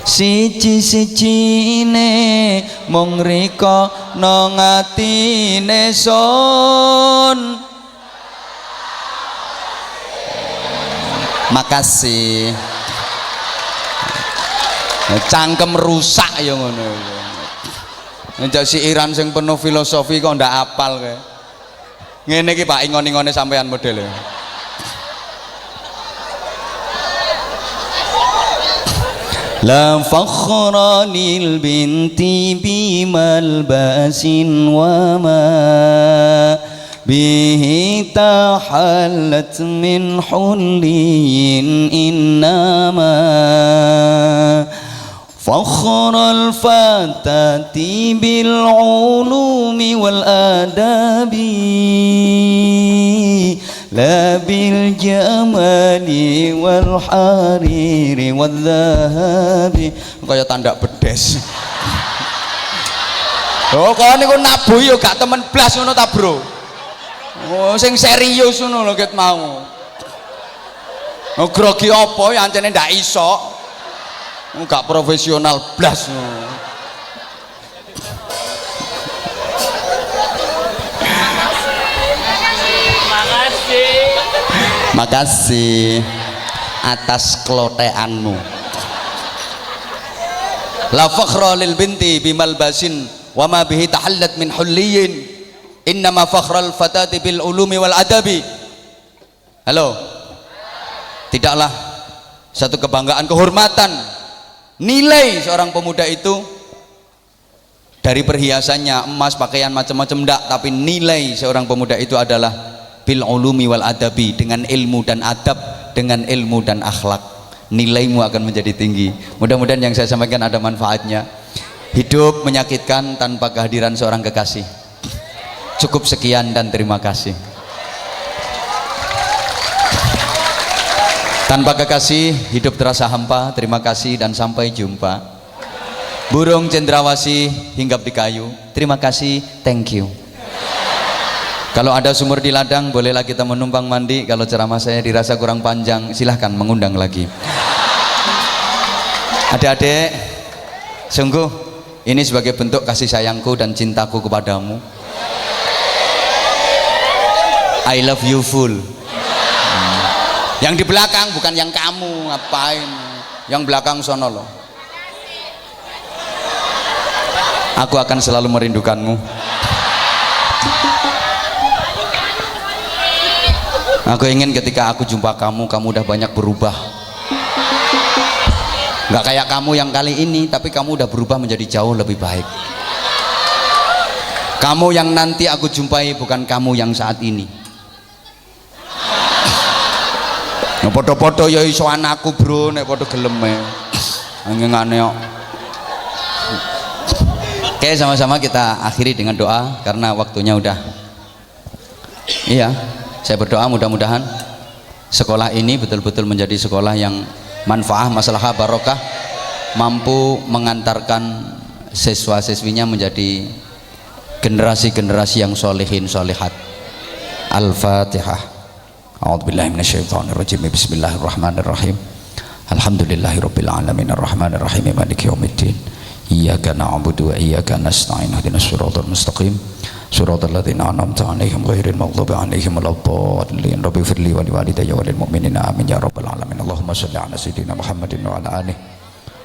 siji-sijine mung rika nang atine sun. Makasih. Cangkem rusak ya ngono. Njak siiran sing penuh filosofi kok ndak apal kae. Ngene iki Pak, ingon-ingone sampean modele. La fakhra lil binti bimal basin wa ma bihi tahallat min hulliyin innama fakhral fatati bil ulumi wal adabi la bil jamali wal hariri wal dhahabi. Kaya tanda bedes. Oh kok niku nabu yo gak temen blas ngono ta bro. Oh sing serius ngono lho ket mau. Oh grogi apa ya ancene ndak iso. Gak profesional blas. Makasih atas keloteanmu. La fakhra lil binti bimal basin wa ma bihi tahallat min hulliyin innama fakhral fatati bil ulumi wal adabi. Halo, tidaklah satu kebanggaan, kehormatan, nilai seorang pemuda itu dari perhiasannya, emas, pakaian macam-macam, enggak, tapi nilai seorang pemuda itu adalah bil ulumi wal adabi, dengan ilmu dan adab, dengan ilmu dan akhlak, nilaimu akan menjadi tinggi. Mudah-mudahan yang saya sampaikan ada manfaatnya. Hidup menyakitkan tanpa kehadiran seorang kekasih. Cukup sekian dan terima kasih. Tanpa kekasih hidup terasa hampa. Terima kasih dan sampai jumpa. Burung cendrawasih hinggap di kayu. Terima kasih, thank you. Kalau ada sumur di ladang, bolehlah kita menumpang mandi. Kalau ceramah saya dirasa kurang panjang, silahkan mengundang lagi. Adik-adik, sungguh ini sebagai bentuk kasih sayangku dan cintaku kepadamu. I love you full. Yang di belakang bukan yang kamu, ngapain? Yang belakang sono loh. Aku akan selalu merindukanmu. Aku ingin ketika aku jumpa kamu, kamu udah banyak berubah. Gak kayak kamu yang kali ini, tapi kamu udah berubah menjadi jauh lebih baik. Kamu yang nanti aku jumpai bukan kamu yang saat ini. Nek foto-foto ya iso anakku bro, nek foto gelem e. Ngene kok. Oke, sama-sama kita akhiri dengan doa karena waktunya udah. Iya, saya berdoa mudah-mudahan sekolah ini betul-betul menjadi sekolah yang manfaat, maslahah, barokah, mampu mengantarkan siswa-siswinya menjadi generasi-generasi yang solehin solehat. Al-Fatihah. A'udzubillahi minasyaitonirrajim. Bismillahirrahmanirrahim. Alhamdulillahirabbil alamin arrahmanir rahim maliki yaumiddin. Iyyaka na'budu wa iyyaka nasta'in. Ihdinas siratal mustaqim. Siratal ladzina an'amta 'alaihim ghairil maghdubi 'alaihim waladdallin. Rabbi firli wa liwalidayya wa lil mu'minina amin ya rabbal alamin. Allahumma shalli 'ala sayyidina Muhammadin wa 'ala alihi.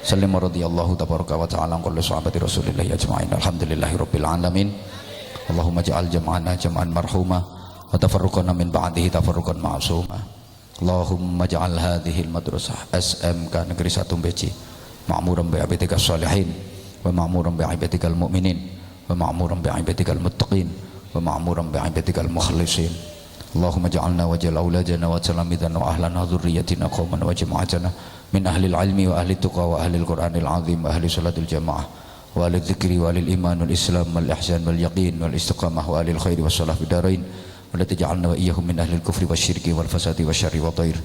Sallim radhiyallahu tabaraka wa ta'ala an kulli sahabati Rasulillahi ajma'in. Alhamdulillahirabbil alamin. Allahumma ja'al jam'ana jam'an marhuma wa tafarruqana min ba'dihi tafarruqan ma'suma. Allahumma ja'al hadhihi al-madrasah SMK Negeri 1 Beci ma'muran bi ibadika sholihin wa ma'muran bi ibadika al-mu'minin wa ma'muran bi ibadika al-muttaqin wa ma'muran bi ibadika al-mukhlisin. Allahumma ja'alna wa ja'al auladana wa talamidana wa ahlana dhurriyyatina qauman wa jama'atana min ahli al-ilmi wa ahli tuqa wa ahli al-Qur'anil azim wa ahli salatil jamaah wa ahli dzikri wa ahli al-iman wal islam wal ihsan wal yaqin wal istiqamah wa ahli al-khairi was salah bidarain. ولا تجعلنا وإياهم من أهل الكفر والشرك والفساد والشر والضير.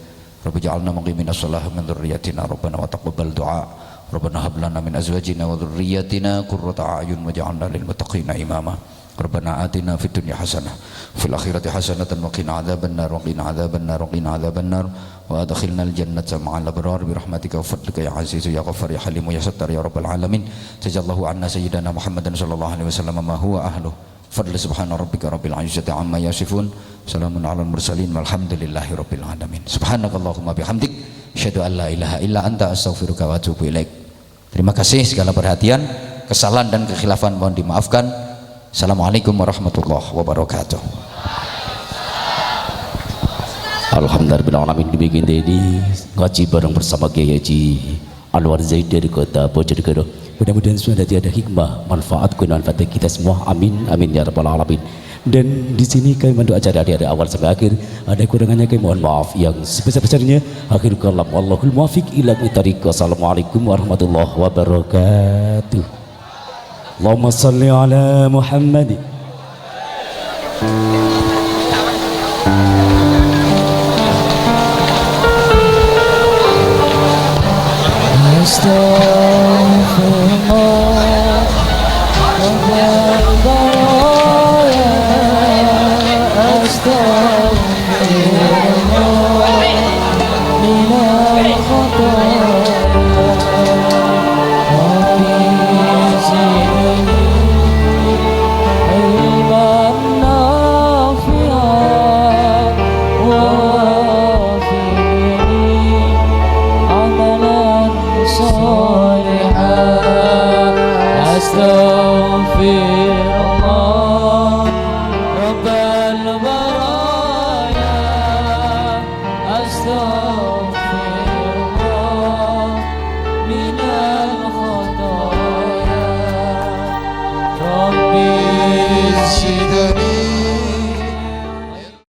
رب اجعلنا مقيمين الصلاة من ذريتنا ربنا وتقبل دعاء. ربنا هب لنا من أزواجنا وذرياتنا قرة أعين واجعلنا للمتقين إماما. ربنا آتنا في الدنيا حسنة وفي الآخرة حسنة وقنا عذاب النار وقنا عذاب النار وقنا عذاب النار وأدخلنا الجنة مع الأبرار برحمتك وفضلك يا عزيز يا غفار يا حليم يا ستار يا رب العالمين. جزا الله عنا سيدنا محمد صلى الله عليه وسلم ما هو أهله. فضل سبحان ربك رب العزة عما يصفون سلام على المرسلين والحمد لله رب العالمين. سبحانك اللهم bihamdik asyhadu an la ilaha illa anta astaghfiruka wa atubu ilaik. Terima kasih segala perhatian, kesalahan dan kekhilafan mohon dimaafkan. Assalamualaikum warahmatullahi wabarakatuh. Alhamdulillahirrahmanirrahim. Dibikin ini ngaji bareng bersama Kiai Haji Anwar Zaid dari kota Bojonegoro. Mudah-mudahan sudah ada hikmah, manfaat, manfaat kita semua. Amin, amin ya rabbal alamin. Dan di sini kami mendoa acara dari awal sampai akhir. Ada kurangannya kami mohon maaf yang sebesar-besarnya. Akhirul kalam, wallahul muwaffiq ila aqwamit. Wassalamualaikum warahmatullahi wabarakatuh. Allahumma salli ala Muhammad. Astaghfirullah.